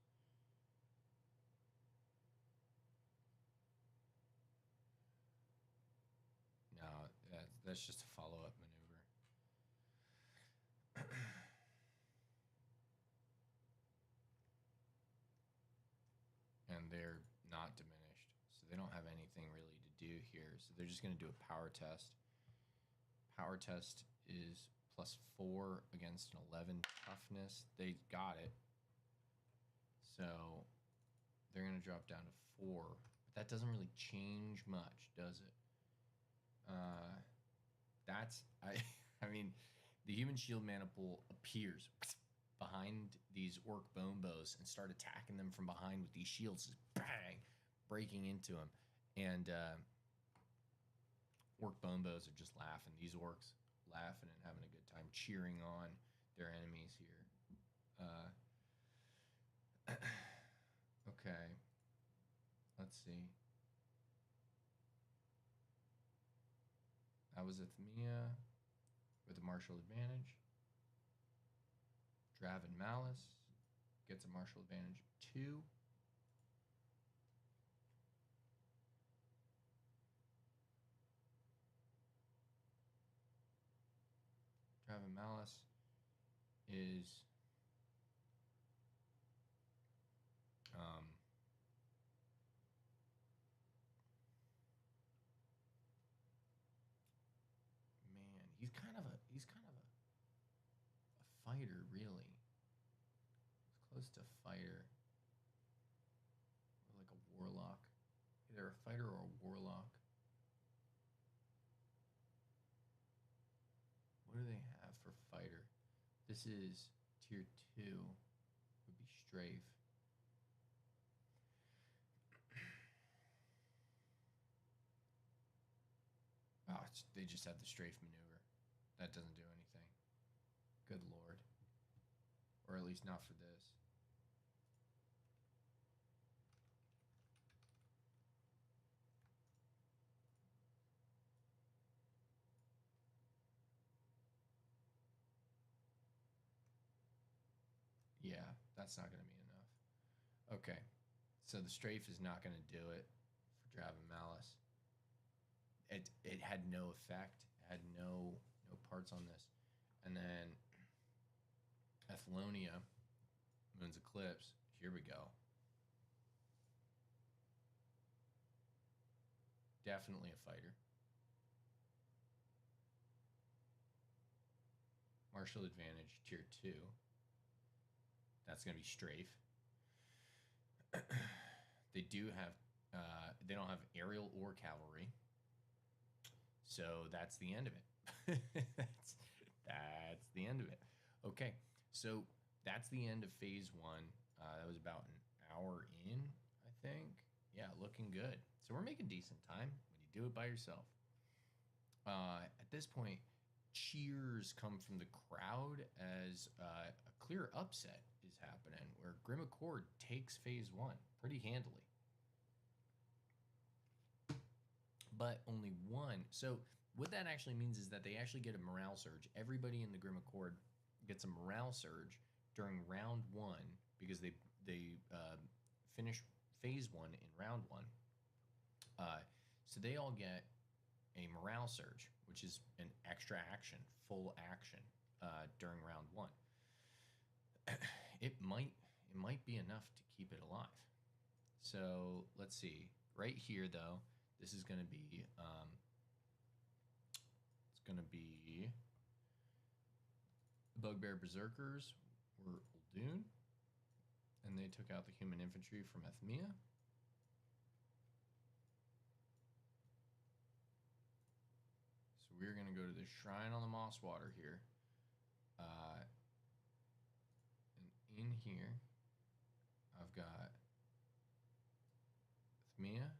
Speaker 1: No, that's just a follow-up maneuver. And they're not diminished, so they don't have anything really to do here. So they're just going to do a power test. Power test is +4 against an 11 toughness. They got it. So they're going to drop down to 4. But that doesn't really change much, does it? I mean, the human shield mana pool appears behind these orc bone bows and start attacking them from behind with these shields, just bang, breaking into them. And orc bone bows are just laughing. These orcs laughing and having a good time, cheering on their enemies here. Okay, let's see. That was Athmia with a martial advantage. Draven Malice gets a martial advantage 2. Draven Malice is man, he's kind of a fighter, really. He's close to fighter. fighter or a warlock? What do they have for fighter? This is tier 2. Would be strafe. Oh, they just have the strafe maneuver. That doesn't do anything. Good lord. Or at least not for this. Yeah, that's not going to be enough. Okay, so the strafe is not going to do it for Drab and Malice. It had no effect. It had no parts on this. And then Athalonia, Moon's Eclipse. Here we go. Definitely a fighter. Martial advantage, tier 2. That's going to be strafe. They do have, they don't have aerial or cavalry. So that's the end of it. that's the end of it. Okay, so that's the end of phase 1. That was about an hour in, I think. Yeah, looking good. So we're making decent time when you do it by yourself. At this point, cheers come from the crowd as a clear upset is happening, where Grim Accord takes phase 1 pretty handily. But only one. So what that actually means is that they actually get a morale surge. Everybody in the Grim Accord gets a morale surge during round 1 because they finish phase 1 in round 1. So they all get a morale surge, which is an extra action, full action during round 1. It might be enough to keep it alive. So let's see. Right here, though, this is going to be it's going to be Bugbear Berserkers were Uldoon, and they took out the human infantry from Ethmia. So we're going to go to the Shrine on the Mosswater here. And in here, I've got Ethmia,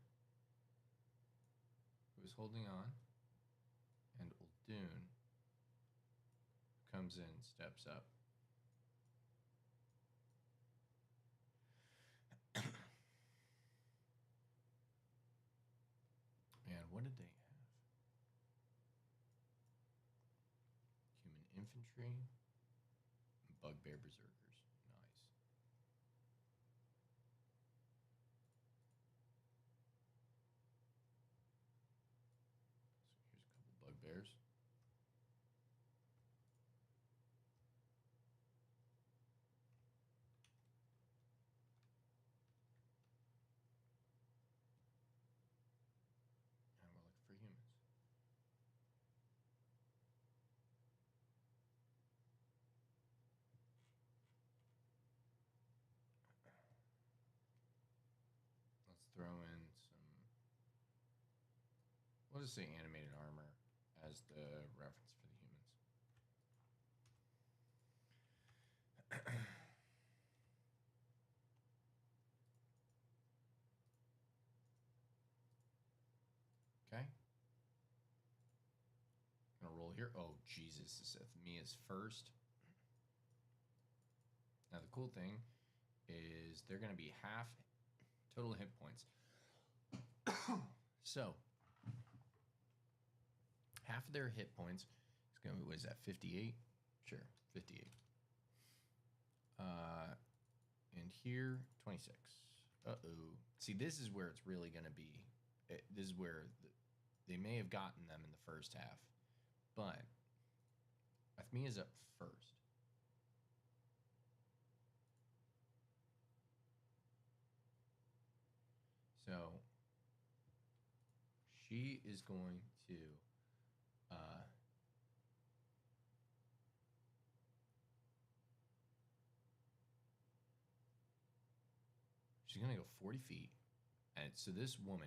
Speaker 1: who is holding on, and Uldoon comes in, steps up. And what did they have? Human infantry, and Bugbear Berserkers. Nice. So here's a couple Bugbears. And we're looking for humans. Let's throw in some, we'll just say animated armor as the reference for the humans. Okay. Gonna roll here. Oh, Jesus, this Ethmia's first. Now, the cool thing is they're gonna be half total hit points. So, half of their hit points is going to be, what is that, 58? Sure, 58. And here, 26. Uh-oh. See, this is where it's really going to be. This is where they may have gotten them in the first half. But Ethmia's up first. So she is going to she's going to go 40 feet. And so this woman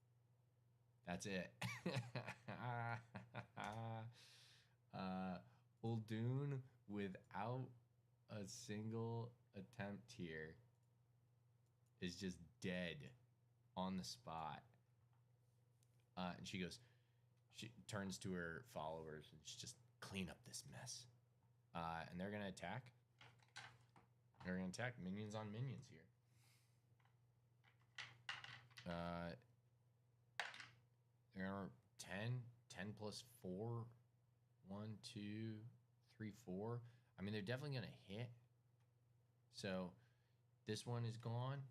Speaker 1: That's it. uh, Uldoon without a single attempt here is just dead on the spot. And she turns to her followers and she just clean up this mess. And they're gonna attack. They're gonna attack minions on minions here. They're 10 plus 4. 1, 2, 3, 4. I mean, they're definitely gonna hit. So this one is gone.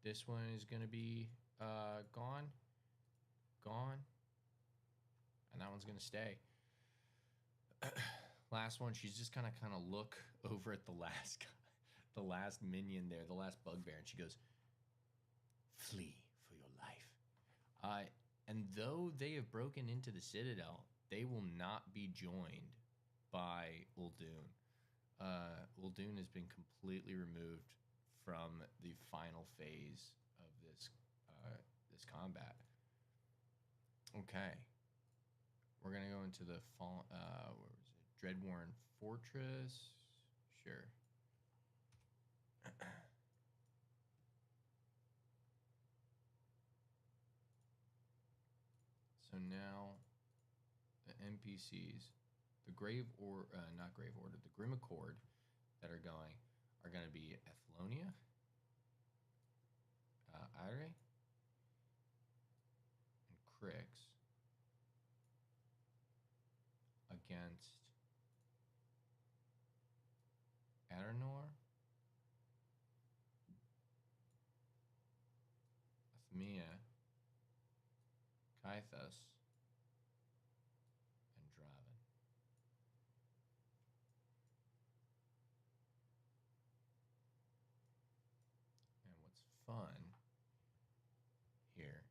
Speaker 1: This one is gonna be gone. Gone. And that one's gonna stay. Last one, she's just kind of look over at the last minion there, the last bugbear, and she goes, "Flee for your life." And though they have broken into the Citadel, they will not be joined by Uldoon. Uldoon has been completely removed from the final phase of this combat. Okay, we're gonna go into the where was it? Dreadwarren Fortress. Sure. So now the NPCs, the not Grave Order, the Grim Accord that are going to be Athlonia, Ire, and Crix against Aranor, Athmia, Kythus, and Draven. And what's fun here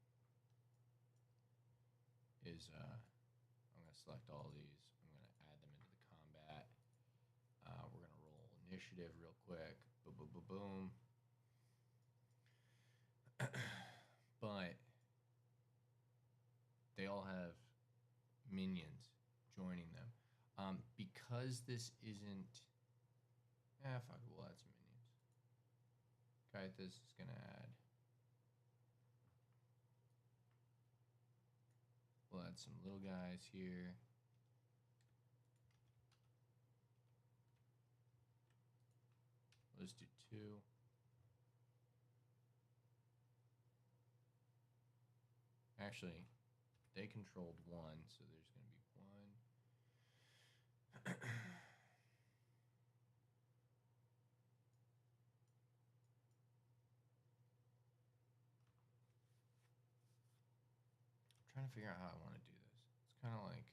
Speaker 1: is I'm going to select all these. I'm going to add them into the combat. We're going to roll initiative real quick. Boom, boom, boom, boom. But they all have minions joining them. Because this isn't... fuck it, we'll add some minions. Kythus is going to add... We'll add some little guys here. Let's do 2. Actually, they controlled 1, so there's going to be 1. I'm trying to figure out how I want to do this. It's kind of like...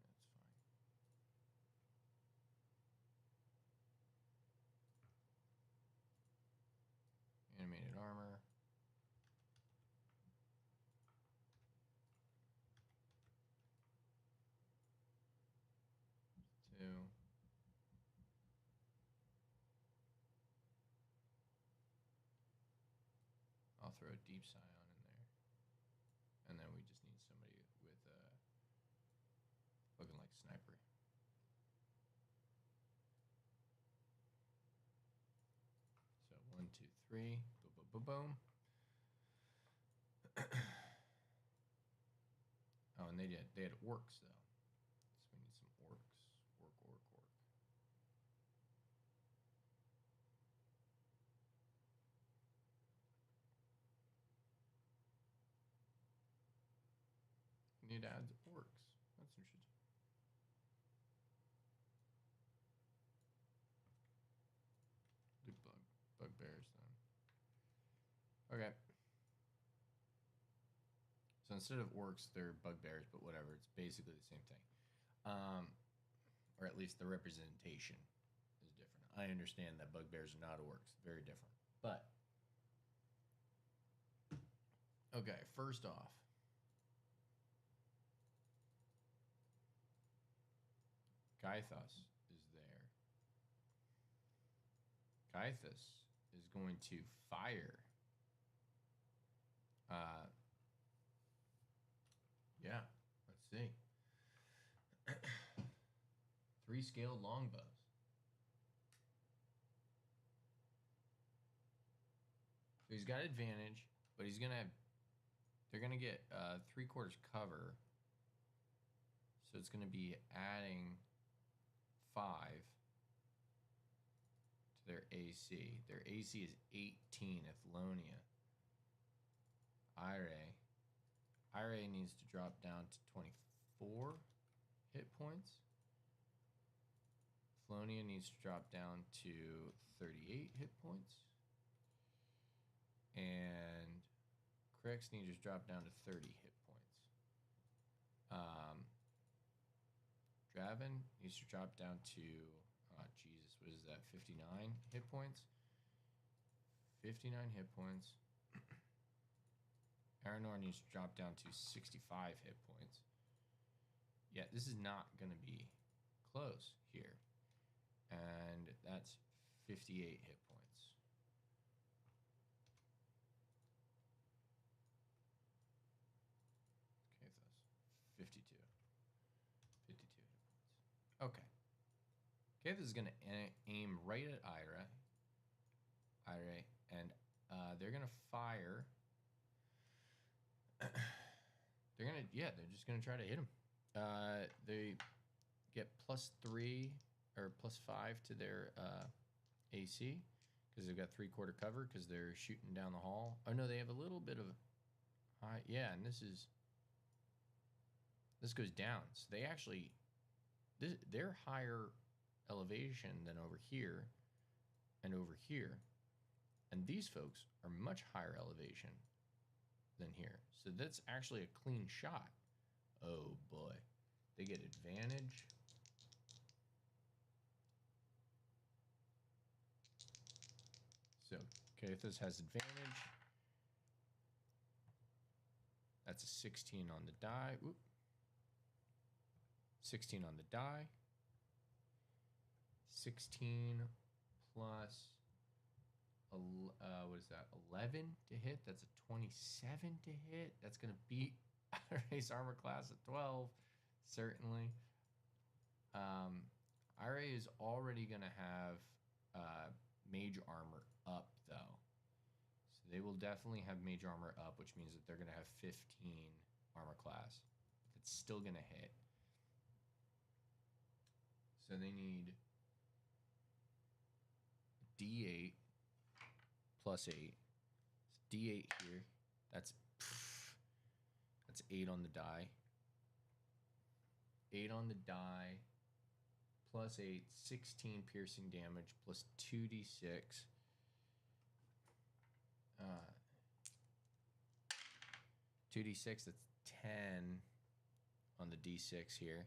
Speaker 1: That's fine. Animated armor. I'll throw a deep scion in there. And then we just need somebody with looking like sniper. So 1, 2, 3. Boom, boom, boom, boom. Oh, and they had orcs though. So we need some orcs. Orc. We need to add orcs. That's interesting. Do bugbears then. Okay. So instead of orcs, they're bugbears, but whatever. It's basically the same thing. Or at least the representation is different. I understand that bugbears are not orcs. Very different. But, okay, first off, Kythus is there. Kythus is going to fire Uh, yeah, let's see. 3 scaled longbows. So he's got advantage, but he's gonna have. They're gonna get 3/4 cover. So it's gonna be adding 5 to their AC. Their AC is 18. Athlonia. Ire needs to drop down to 24 hit points. Athlonia needs to drop down to 38 hit points. And Crix needs to drop down to 30 hit points. Draven needs to drop down to, Jesus, what is that, 59 hit points? 59 hit points. Aranor needs to drop down to 65 hit points. Yeah, this is not going to be close here. And that's 58 hit points. Okay, that's 52. 52 hit points. Okay. Keth is going to aim right at Ira. And they're going to fire. They're just going to try to hit him. They get +3 or +5 to their AC because they've got 3/4 cover because they're shooting down the hall. Oh no, they have a little bit of high. Yeah, and this goes down. So they actually they're higher elevation than over here and over here, and these folks are much higher elevation than here. So that's actually a clean shot. Oh boy, they get advantage. So Kathas has advantage. That's a 16 on the die. Oop. 16 on the die. 16 plus, what is that? 11 to hit. That's a 27 to hit. That's going to beat Race Armor class at 12, certainly. Ira is already going to have mage armor up, though. So they will definitely have mage armor up, which means that they're going to have 15 armor class. It's still going to hit. So they need D8 plus 8. So D8 here. That's 8 on the die. 8 on the die. Plus 8, 16 piercing damage, plus 2d6. 2d6, that's 10 on the d6 here.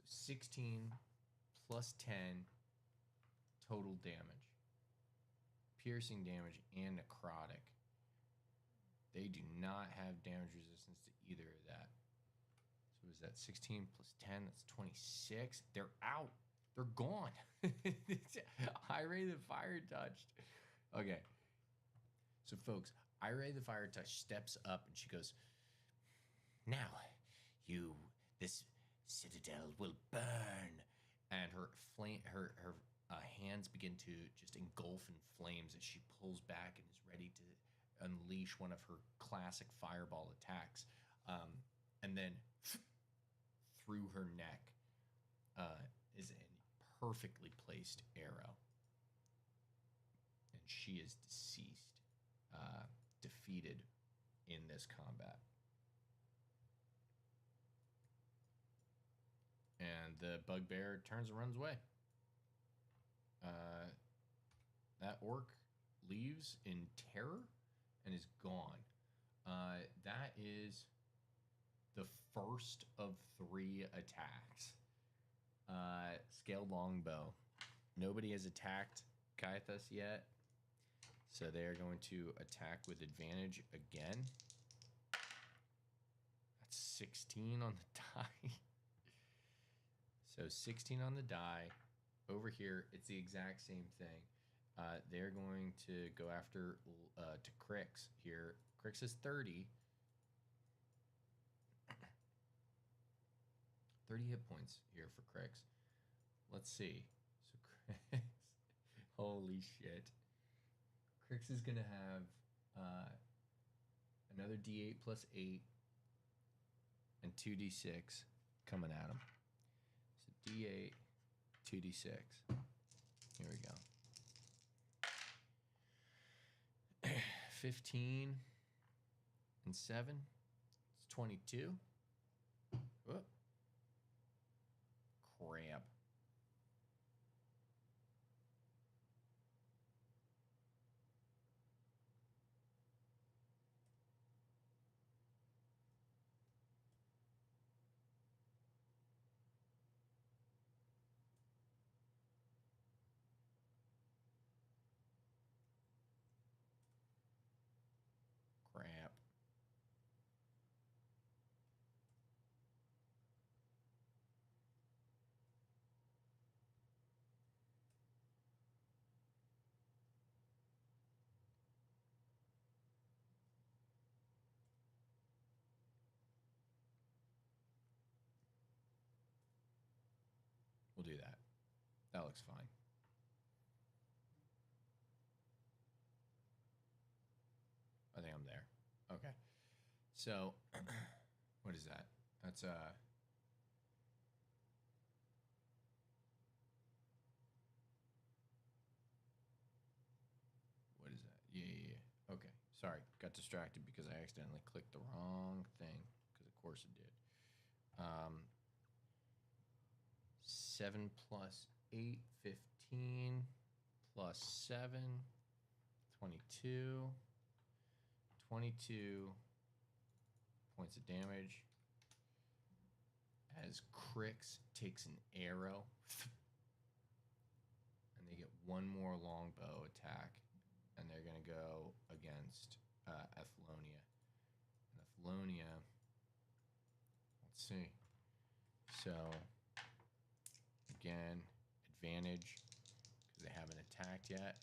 Speaker 1: So 16 plus 10 total damage. Piercing damage and necrotic. They do not have damage resistance to either of that. So is that 16 plus 10? That's 26. They're out. They're gone. Ira the Fire Touched. Okay. So folks, Ira the Fire Touch steps up and she goes, "Now, this citadel will burn." And her hands begin to just engulf in flames as she pulls back and is ready to unleash one of her classic fireball attacks. And then through her neck is a perfectly placed arrow. And she is deceased, defeated in this combat. And the bugbear turns and runs away. That orc leaves in terror and is gone. That is the first of 3 attacks. Scaled longbow. Nobody has attacked Kaithas yet. So they are going to attack with advantage again. That's 16 on the die. So 16 on the die. Over here, it's the exact same thing. They're going to go after to Crix here. Crix is 30. 30 hit points here for Crix. Let's see. So Crix, holy shit. Crix is gonna have another D8 plus 8 and 2D6 coming at him. So D8, 2D6. Here we go. 15 and 7. It's 22. Whoop. Crap. Crap. We'll do that. That looks fine. I think I'm there. Okay. So, what is that? That's what is that? Yeah. Okay. Sorry. Got distracted because I accidentally clicked the wrong thing. Because of course it did. 7 plus 8, 15 plus 7, 22. 22 points of damage as Crix takes an arrow and they get one more longbow attack and they're going to go against Athlonia. And Athlonia, let's see. So, again, advantage because they haven't attacked yet.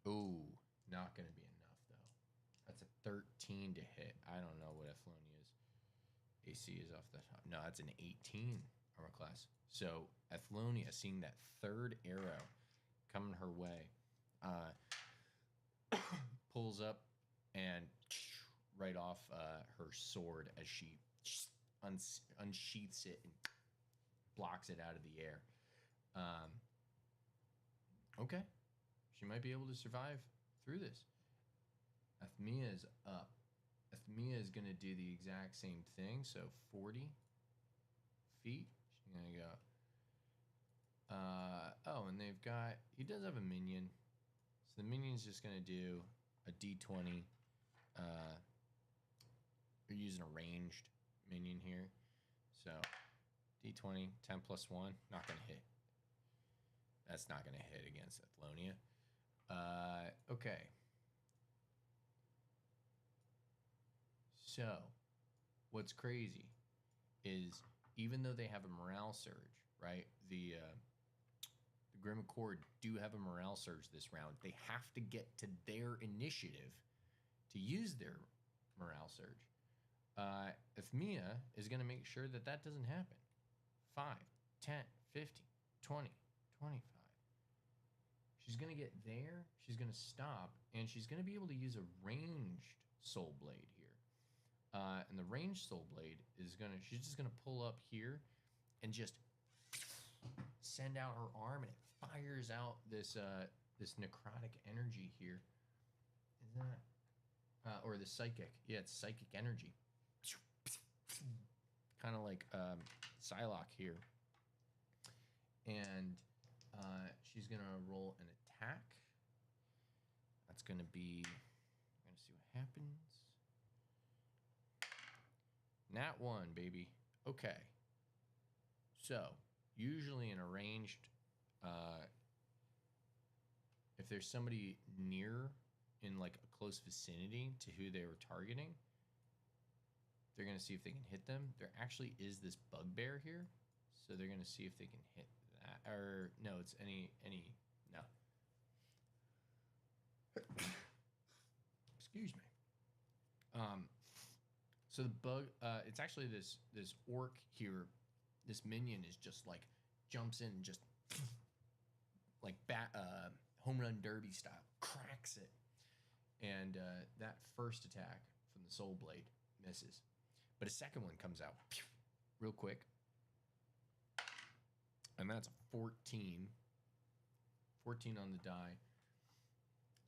Speaker 1: Ooh. Not going to be enough, though. That's a 13 to hit. I don't know what Athlonia's AC is off the top. No, that's an 18 armor class. So Athlonia, seeing that third arrow coming her way, pulls up and right off her sword as she unsheaths it and blocks it out of the air. Okay. She might be able to survive through this. Athmia is up. Athmia is going to do the exact same thing. So 40 feet. She's going to go. Oh, and they've got. He does have a minion. So the minion's just going to do a d20. We're using a ranged minion here. So d20, 10 plus 1. Not going to hit. That's not going to hit against Athlonia. Okay. So, what's crazy is even though they have a morale surge, right? The Grim Accord do have a morale surge this round. They have to get to their initiative to use their morale surge. Athmia is going to make sure that that doesn't happen. 5, 10, 15, 20, 25. She's going to get there, she's going to stop, and she's going to be able to use a ranged soul blade here. And the ranged soul blade is she's just going to pull up here and just send out her arm, and it fires out this necrotic energy here. Is that, or the psychic. Yeah, it's psychic energy. Kind of like Psylocke here. And she's going to roll an attack. That's going to be... We're going to see what happens. Nat 1, baby. Okay. So, usually in a ranged... if there's somebody near, in like a close vicinity to who they were targeting, they're going to see if they can hit them. There actually is this bugbear here, so they're going to see if they can hit or no, it's no. Excuse me. Um, so the bug, it's actually this orc here. This minion is just like jumps in and just like home run derby style cracks it, and that first attack from the soul blade misses, but a second one comes out real quick, and that's a 14. 14 on the die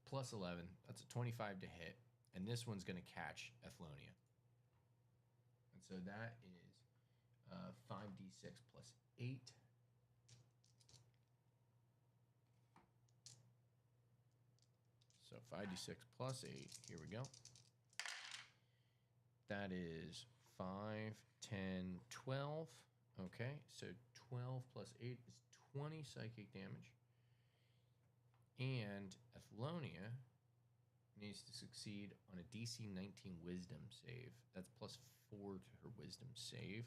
Speaker 1: plus 11. That's a 25 to hit, and this one's going to catch Ethlonia. And so that is 5d6 plus 8. So 5d6 plus 8. Here we go. That is 5, 10, 12. Okay, so 12 plus 8 is 20 psychic damage. And Ethlonia needs to succeed on a DC 19 wisdom save. That's plus 4 to her wisdom save.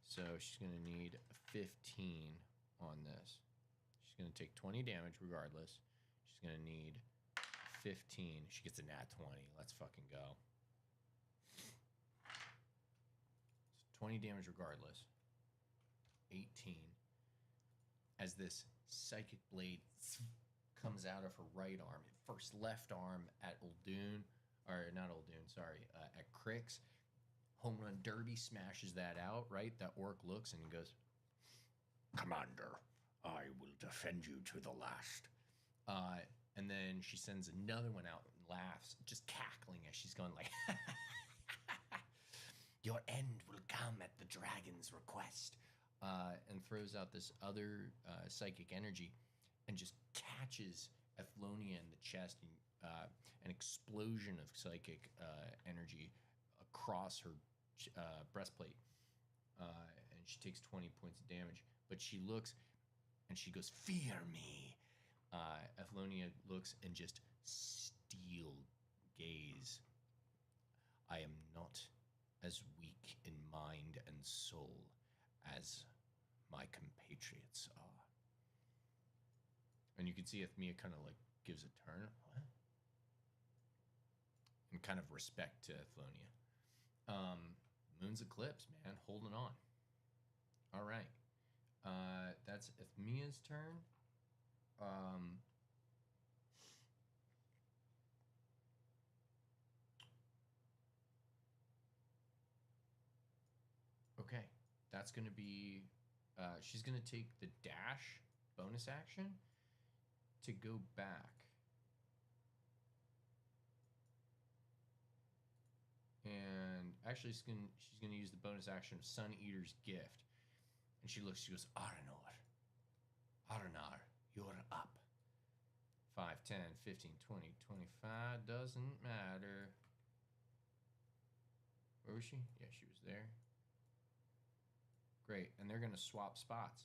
Speaker 1: So she's going to need a 15 on this. She's going to take 20 damage regardless. She's going to need 15. She gets a nat 20. Let's fucking go. So 20 damage regardless. 18. As this psychic blade comes out of her right arm. First left arm at Uldoon, or not Uldoon, sorry, at Crix. Home run derby smashes that out, right? That orc looks and he goes, "Commander, I will defend you to the last." And then she sends another one out and laughs, just cackling as she's going like, "Your end will come at the dragon's request." And throws out this other psychic energy and just catches Ethlonia in the chest, and an explosion of psychic energy across her breastplate. And she takes 20 points of damage. But she looks and she goes, "Fear me." Ethlonia looks and just steel gaze. "I am not as weak in mind and soul as my compatriots are." And you can see Ethmia kind of like gives a turn. What? And kind of respect to Ethlonia. Moon's Eclipse, man. Holding on. All right. That's Ethmia's turn. Okay. That's going to be... she's going to take the dash bonus action to go back. And actually, she's gonna use the bonus action of Sun Eater's Gift. And she looks, she goes, Aranar, you're up. 5, 10, 15, 20, 25, doesn't matter. Where was she? Yeah, she was there. Great, and they're gonna swap spots.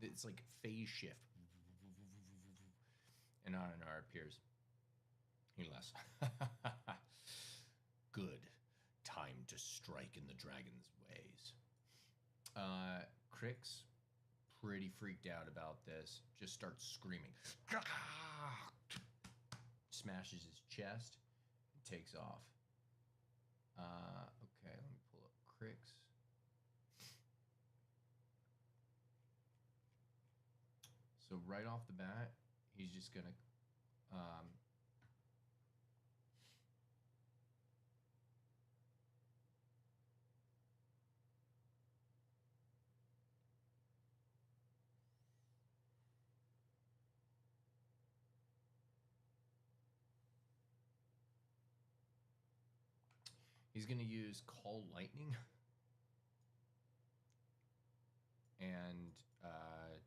Speaker 1: It's like phase shift. And Aranar appears. He laughs. Good. Time to strike in the dragon's ways. Crix, pretty freaked out about this, just starts screaming. Smashes his chest and takes off. Okay, let me pull up Crix. So right off the bat, he's just gonna he's going to use Call Lightning and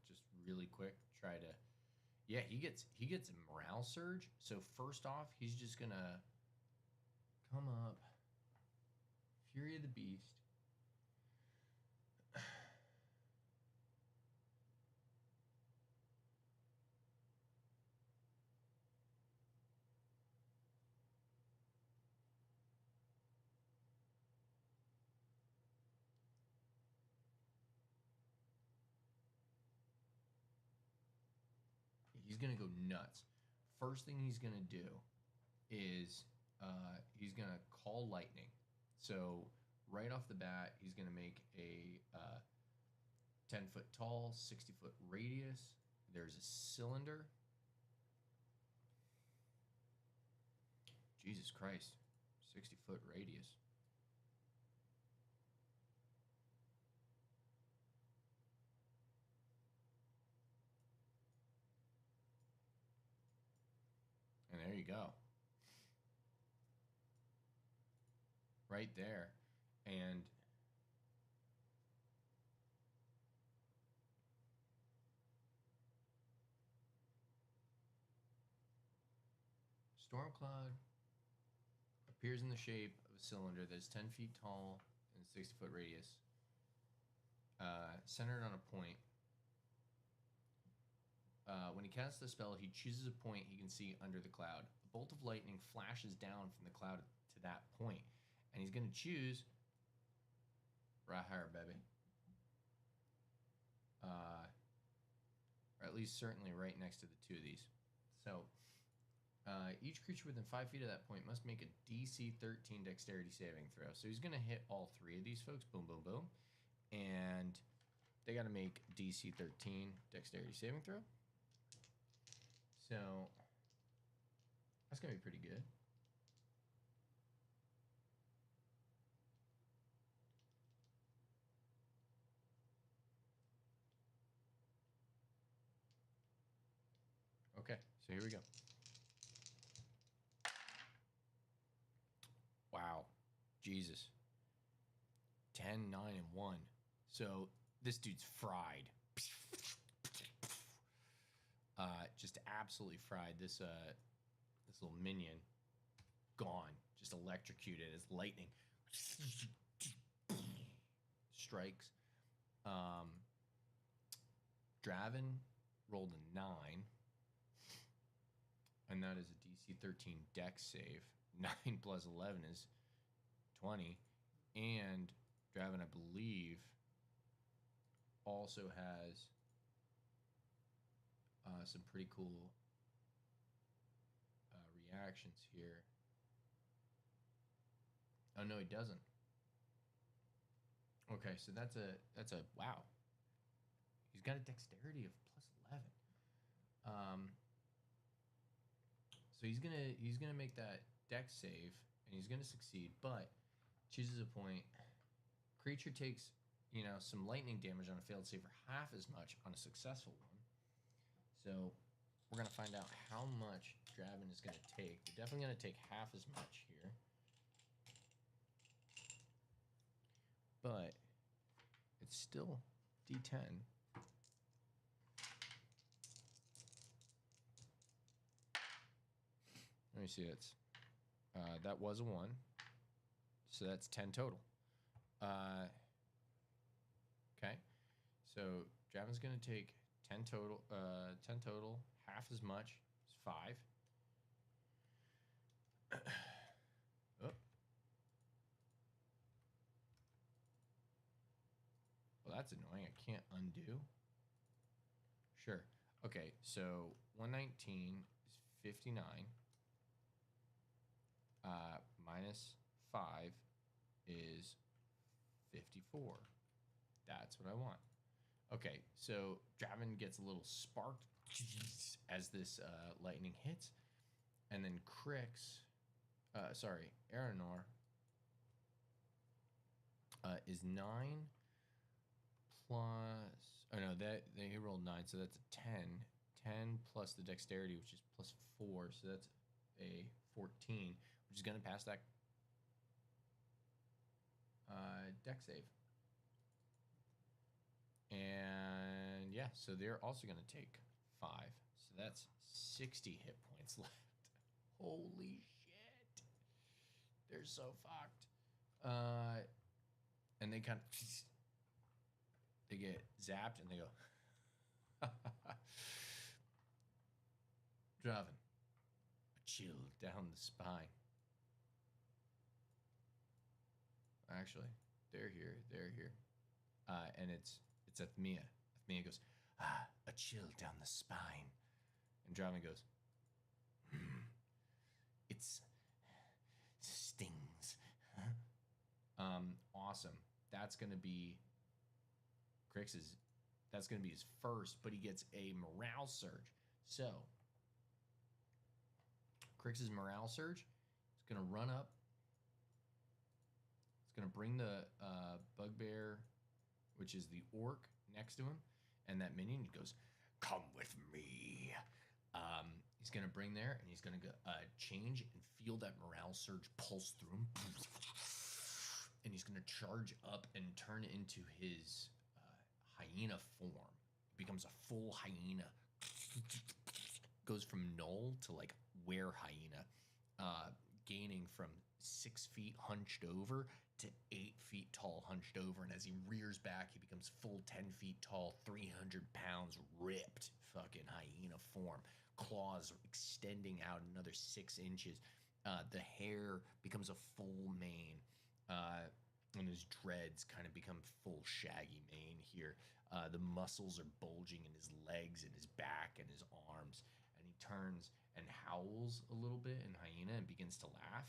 Speaker 1: just really quick try to... Yeah, he gets a morale surge. So first off, he's just going to come up. Fury of the Beast. gonna go nuts. First thing he's gonna do is he's gonna call lightning. So right off the bat, he's gonna make a 10-foot tall, 60-foot radius. There's a cylinder. Jesus Christ, 60-foot radius. And there you go. Right there. And storm cloud appears in the shape of a cylinder that is 10 feet tall and 60-foot radius, centered on a point. When he casts the spell, he chooses a point he can see under the cloud. A bolt of lightning flashes down from the cloud to that point, and he's going to choose right here, baby. Or at least certainly right next to the two of these. So each creature within 5 feet of that point must make a DC 13 dexterity saving throw. So he's going to hit all three of these folks. Boom, boom, boom. And they got to make DC 13 dexterity saving throw. So that's going to be pretty good. Okay, so here we go. Wow. Jesus. 10, 9, and 1. So this dude's fried. Just absolutely fried. This little minion, gone. Just electrocuted as lightning strikes. Draven rolled a 9. And that is a DC 13 dex save. 9 plus 11 is 20. And Draven, I believe, also has some pretty cool reactions here. Oh, no, he doesn't. Okay, so that's a wow. He's got a dexterity of plus 11. So he's gonna make that dex save, and he's gonna succeed, but chooses a point. Creature takes, some lightning damage on a failed save for half as much on a successful one. So we're gonna find out how much Draven is gonna take. They're definitely gonna take half as much here, but it's still D10. Let me see. That was a 1, so that's 10 total. Okay, so Draven's gonna take 10 total. 10 total. Half as much is 5. Oh. Well, that's annoying. I can't undo. Sure. Okay, so 119 is 59. Minus 5 is 54. That's what I want. Okay, so Draven gets a little sparked as this lightning hits, and then Aranor is 9 plus. Oh no, he rolled 9, so that's a 10. 10 plus the dexterity, which is plus 4, so that's a 14, which is going to pass that dex save. And yeah, so they're also going to take 5. So that's 60 hit points left. Holy shit. They're so fucked. And they kind of they get zapped and they go Draven, a chill down the spine. Actually, they're here. And it's Athmea. Athmea goes, a chill down the spine. And driving goes, it's stings. Awesome. That's gonna be Crix's. That's gonna be his first, but he gets a morale surge. So Crix's morale surge is gonna run up. It's gonna bring the bugbear, which is the orc, next to him, and that minion goes, "Come with me." He's gonna bring there, and he's gonna go, change and feel that morale surge pulse through him, and he's gonna charge up and turn into his hyena form. He becomes a full hyena. Goes from null to like were hyena, gaining from 6 feet hunched over to 8 feet tall hunched over. And as he rears back, he becomes full 10 feet tall, 300 pounds, ripped fucking hyena form. Claws extending out another 6 inches. The hair becomes a full mane. And his dreads kind of become full shaggy mane here. The muscles are bulging in his legs and his back and his arms. And he turns and howls a little bit in hyena and begins to laugh,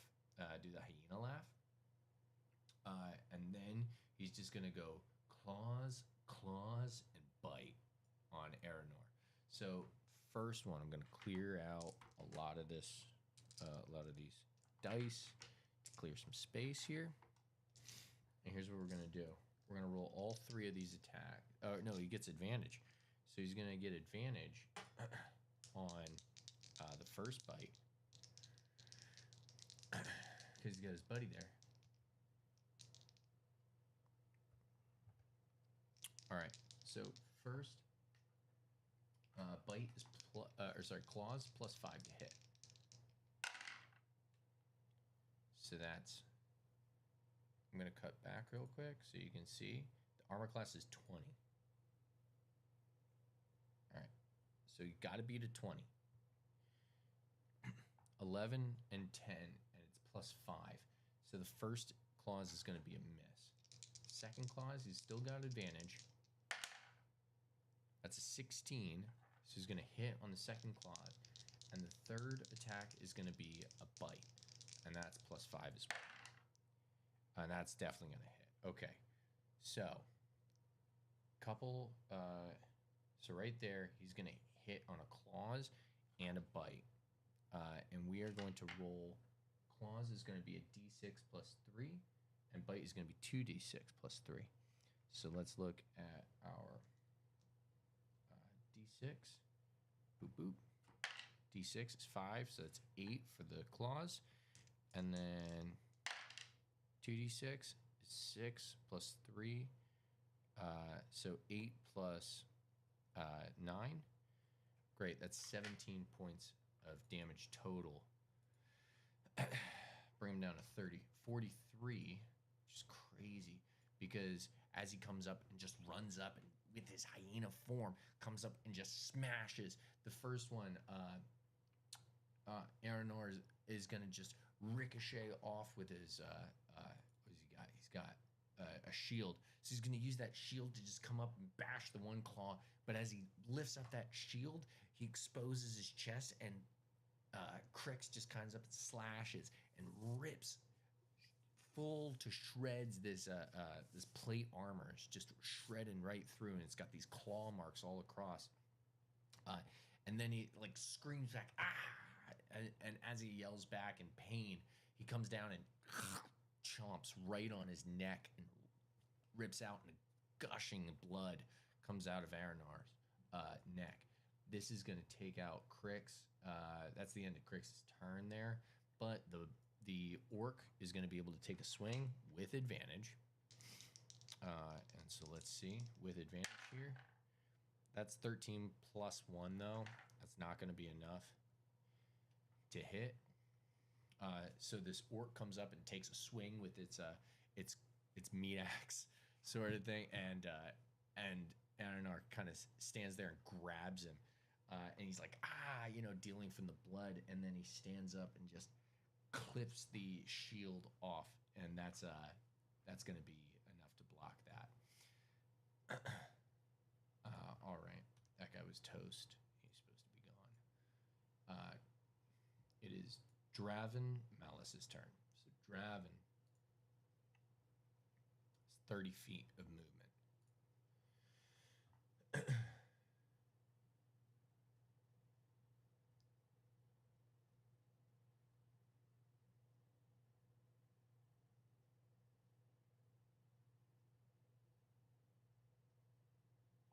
Speaker 1: do the hyena laugh. And then he's just going to go claws, claws, and bite on Aranor. So first one, I'm going to clear out a lot of this, a lot of these dice to clear some space here. And here's what we're going to do. We're going to roll all 3 of these attacks. No, he gets advantage. So he's going to get advantage on the first bite. Because he's got his buddy there. All right. So first bite is claws plus 5 to hit. So that's... I'm going to cut back real quick so you can see. The armor class is 20. All right. So you got to beat a 20. 11 and 10, and it's plus 5. So the first clause is going to be a miss. Second clause, he's still got advantage. That's a 16. So he's going to hit on the second clause. And the third attack is going to be a bite. And that's plus 5 as well. And that's definitely going to hit. Okay. So, so right there, he's going to hit on a claws and a bite. And we are going to roll, claws is going to be a d6 plus 3, and bite is going to be 2d6 plus 3. So let's look at our d6. Boop, boop. d6 is 5, so that's 8 for the claws. And then 2d6 is 6 plus 3. So 8 plus 9. Great, that's 17 points of damage total. Bring him down to 30. 43, which is crazy, because as he comes up and just runs up and with his hyena form, comes up and just smashes. The first one, Aranor is going to just ricochet off with his, what has he got? He's got a shield. So he's going to use that shield to just come up and bash the one claw. But as he lifts up that shield, he exposes his chest, and Crix just comes up and slashes and rips full to shreds this plate armor. It's just shredding right through, and it's got these claw marks all across. And then he like screams back, ah! And as he yells back in pain, he comes down and chomps right on his neck and rips out, and gushing blood comes out of Aranor's neck. This is going to take out Crix. That's the end of Crix's turn there. But the orc is going to be able to take a swing with advantage. And so let's see. With advantage here. That's 13 plus 1, though. That's not going to be enough to hit. So this orc comes up and takes a swing with its meat axe sort of thing. And Aranor kind of stands there and grabs him. And he's like, dealing from the blood. And then he stands up and just clips the shield off. And that's going to be enough to block that. All right. That guy was toast. He's supposed to be gone. Draven, Malice's turn. So Draven is 30 feet of movement.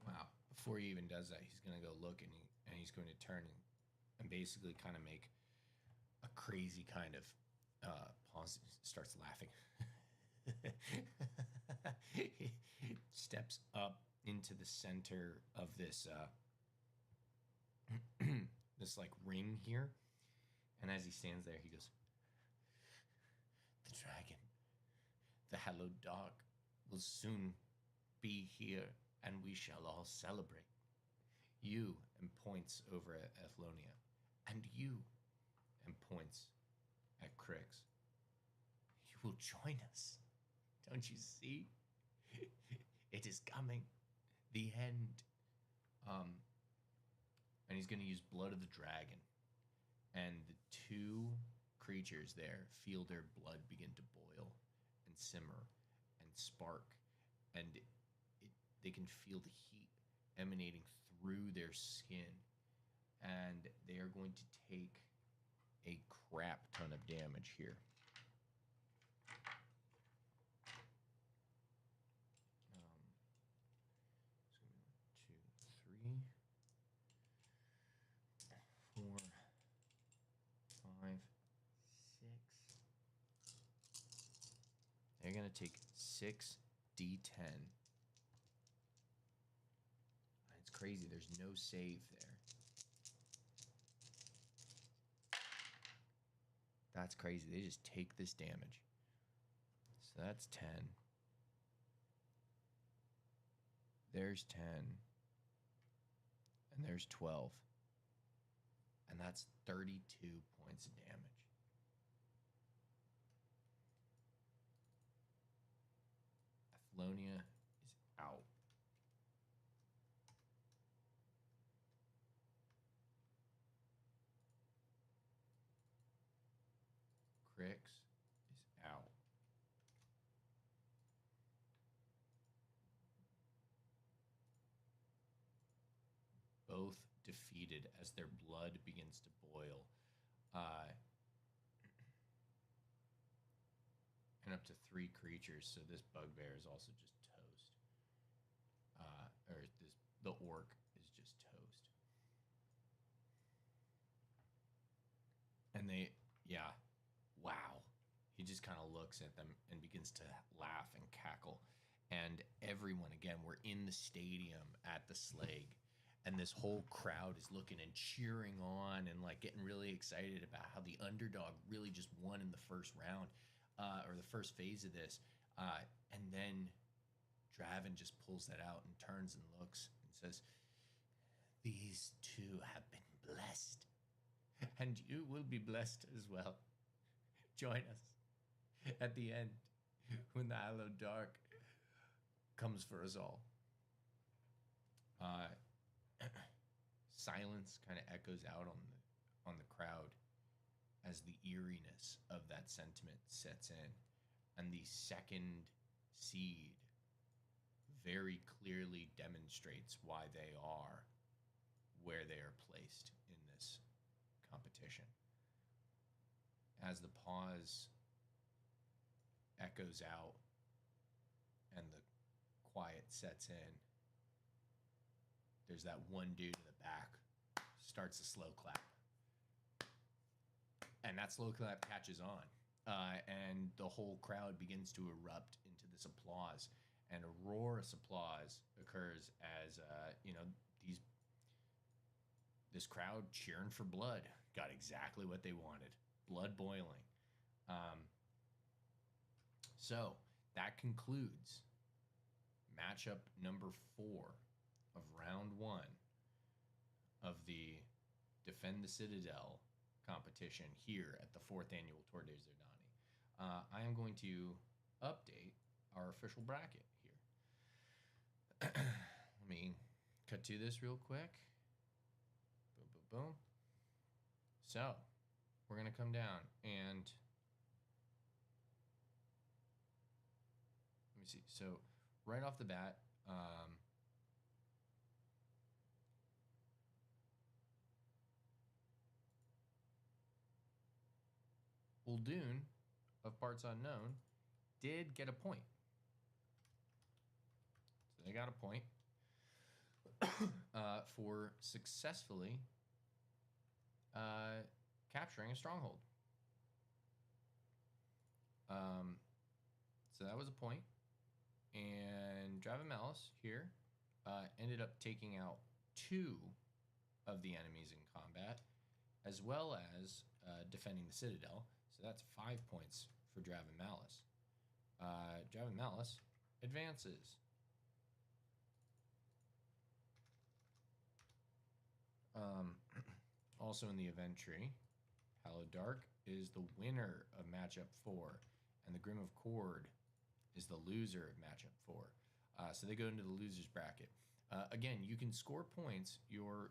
Speaker 1: Wow. Before he even does that, he's going to go look and he's going to turn and basically kind of make a crazy kind of pause. Starts laughing. He steps up into the center of this this like ring here, and as he stands there, he goes, "The dragon, the hallowed dark, will soon be here, and we shall all celebrate. You," and points over at Athlonia, "and you," and points at Crix. "You will join us. Don't you see? It is coming. The end." And he's going to use Blood of the Dragon. And the two creatures there feel their blood begin to boil and simmer and spark. And they can feel the heat emanating through their skin. And they are going to take a crap ton of damage here. They're going to take 6d10. It's crazy. There's no save there. That's crazy. They just take this damage. So that's 10. There's 10. And there's 12. And that's 32 points of damage. Athlonia is out. Crix is out. Both defeated as their blood begins to boil. And up to 3 creatures, so this bugbear is also just toast. The orc is just toast. And wow. He just kind of looks at them and begins to laugh and cackle. And everyone, again, we're in the stadium at the Slag. And this whole crowd is looking and cheering on and like getting really excited about how the underdog really just won in the first round. Or the first phase of this. And then Draven just pulls that out and turns and looks and says, "These two have been blessed. And you will be blessed as well. Join us at the end when the Hallowed Dark comes for us all." Silence kind of echoes out on the crowd as the eeriness of that sentiment sets in. And the second seed very clearly demonstrates why they are where they are placed in this competition. As the pause echoes out and the quiet sets in, there's that one dude in the back starts a slow clap. And that slow clap catches on. And the whole crowd begins to erupt into this applause. And a roarous applause occurs as, this crowd cheering for blood. Got exactly what they wanted. Blood boiling. So that concludes matchup number 4 of round 1 of the Defend the Citadel competition here at the 4th annual Tour de Xerdani. I am going to update our official bracket here. Let me cut to this real quick. Boom, boom, boom. So, we're going to come down and let me see. So right off the bat, Uldoon of Parts Unknown did get a point. So they got a point for successfully capturing a stronghold. So that was a point. And Malice here ended up taking out 2 of the enemies in combat, as well as defending the Citadel. So that's 5 points for Malice. Malice advances. Also in the event tree, Hallowed Dark is the winner of matchup 4, and the Grim of Cord is the loser of matchup 4. So they go into the losers bracket. Again, you can score points, your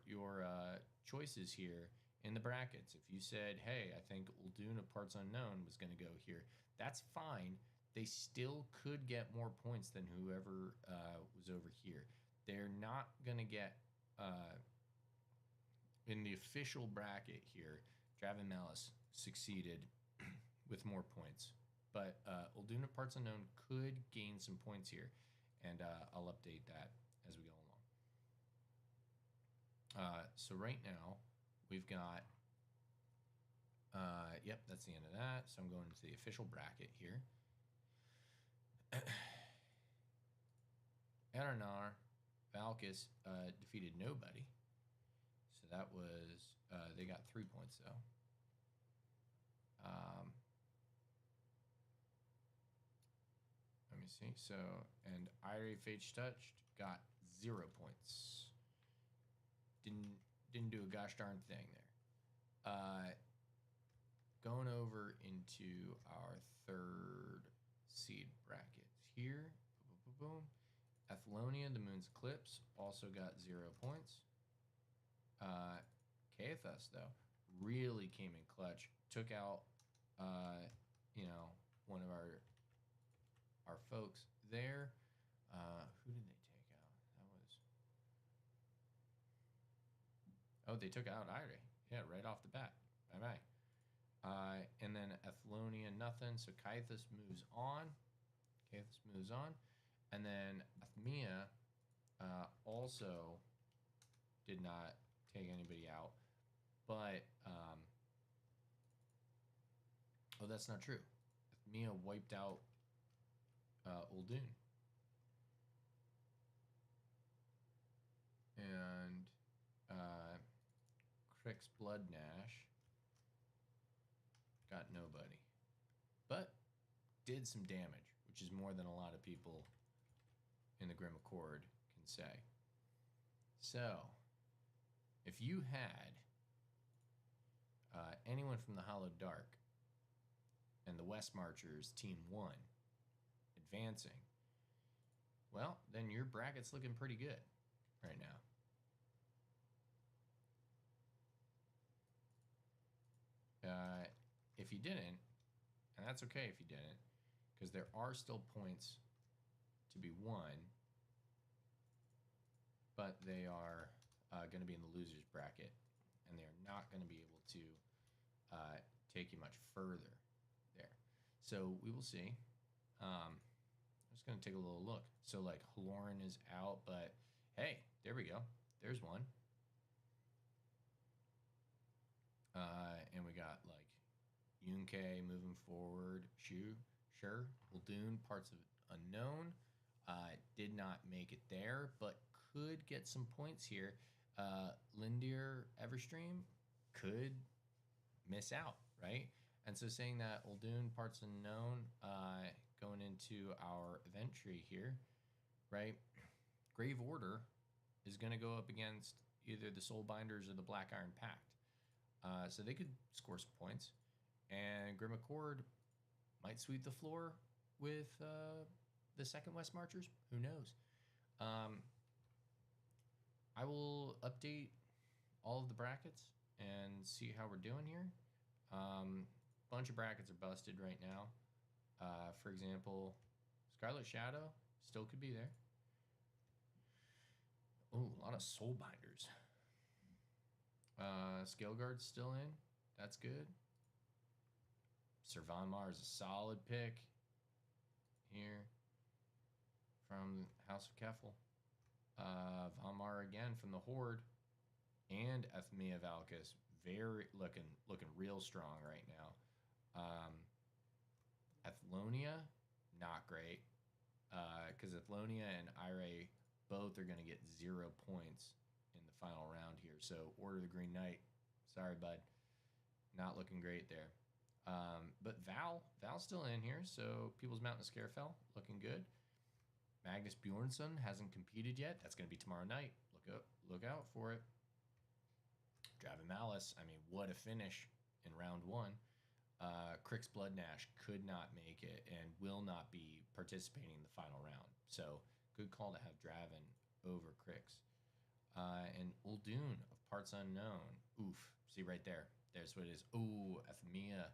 Speaker 1: choices here in the brackets. If you said, hey, I think Uldoon of Parts Unknown was going to go here, that's fine. They still could get more points than whoever was over here. They're not going to get, in the official bracket here, Malice succeeded with more points. But Uldoon of Parts Unknown could gain some points here, and I'll update that as we go along. So right now, we've got, yep, that's the end of that. So I'm going to the official bracket here. Eranar, Valkis defeated nobody. So that was, they got 3 points though. Let me see. So, and Irie Fage Touched got 0 points. Didn't do a gosh darn thing there. Going over into our 3rd seed brackets here. Boom, boom, boom. Athalonia, the Moon's Eclipse, also got 0 points. Kaethus, though, really came in clutch. Took out, one of our folks there. Who did they take out? That was... Oh, they took out Irie. Yeah, right off the bat. Bye-bye. And then Athalonia, nothing. So Kaethus moves on. And then Athmia also did not take anybody out. But, oh, that's not true. Athmia wiped out Uldoon. And Crick's Blood Gnash got nobody. But did some damage, which is more than a lot of people in the Grim Accord can say. So, if you had anyone from the Hallowed Dark and the West Marchers Team 1 advancing, well, then your bracket's looking pretty good right now. If you didn't, and that's okay if you didn't, because there are still points to be won, but they are going to be in the losers bracket, and they're not going to be able to take you much further there. So we will see. I'm just going to take a little look. So like Haloran is out, but hey, there we go. There's one. And we got like Yunke moving forward. Sure. Uldoon, Parts of Unknown. Did not make it there, but could get some points here. Lindir Everstream could miss out, right? And so saying that Uldoon, Parts Unknown, going into our event tree here, right? Grave Order is going to go up against either the Soulbinders or the Black Iron Pact. So they could score some points. And Grim Accord might sweep the floor with the second West Marchers. Who knows? I will update all of the brackets and see how we're doing here. Bunch of brackets are busted right now. For example, Scarlet Shadow still could be there. Oh, a lot of Soul Binders. Scale Guard's still in. That's good. Sir Von Mar is a solid pick here from House of Keffel. Von Mar again from the Horde. And Ethmia Valkis very looking real strong right now. Athlonia, not great. Because Athlonia and Ire both are going to get 0 points in the final round here. So Order the Green Knight, sorry, bud. Not looking great there. But Val's still in here, so People's Mountain Scarefell, looking good. Magnus Bjornsson hasn't competed yet. That's going to be tomorrow night. Look out for it. Draven Malice, I mean, what a finish in round 1. Crix Bloodnash could not make it and will not be participating in the final round. So good call to have Draven over Crix. And Uldoon of Parts Unknown. Oof. See right there. There's what it is. Ooh, Ethmia.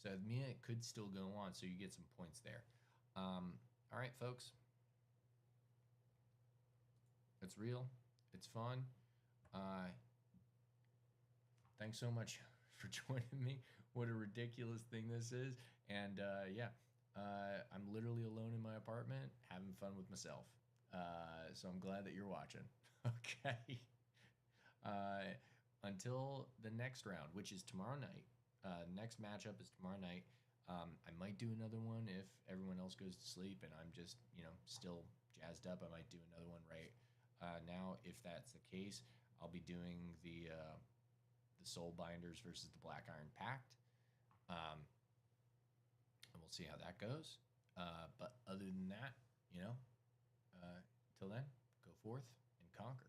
Speaker 1: So Ethmia could still go on, so you get some points there. All right, folks. It's real. It's fun. Thanks so much for joining me. What a ridiculous thing this is. And yeah, I'm literally alone in my apartment having fun with myself. So I'm glad that you're watching. Okay. Until the next round, which is tomorrow night. Next matchup is tomorrow night. I might do another one if everyone else goes to sleep and I'm just, still jazzed up. I might do another one right now. If that's the case, I'll be doing the Soul Binders versus the Black Iron Pact. And we'll see how that goes. But other than that, till then, go forth and conquer.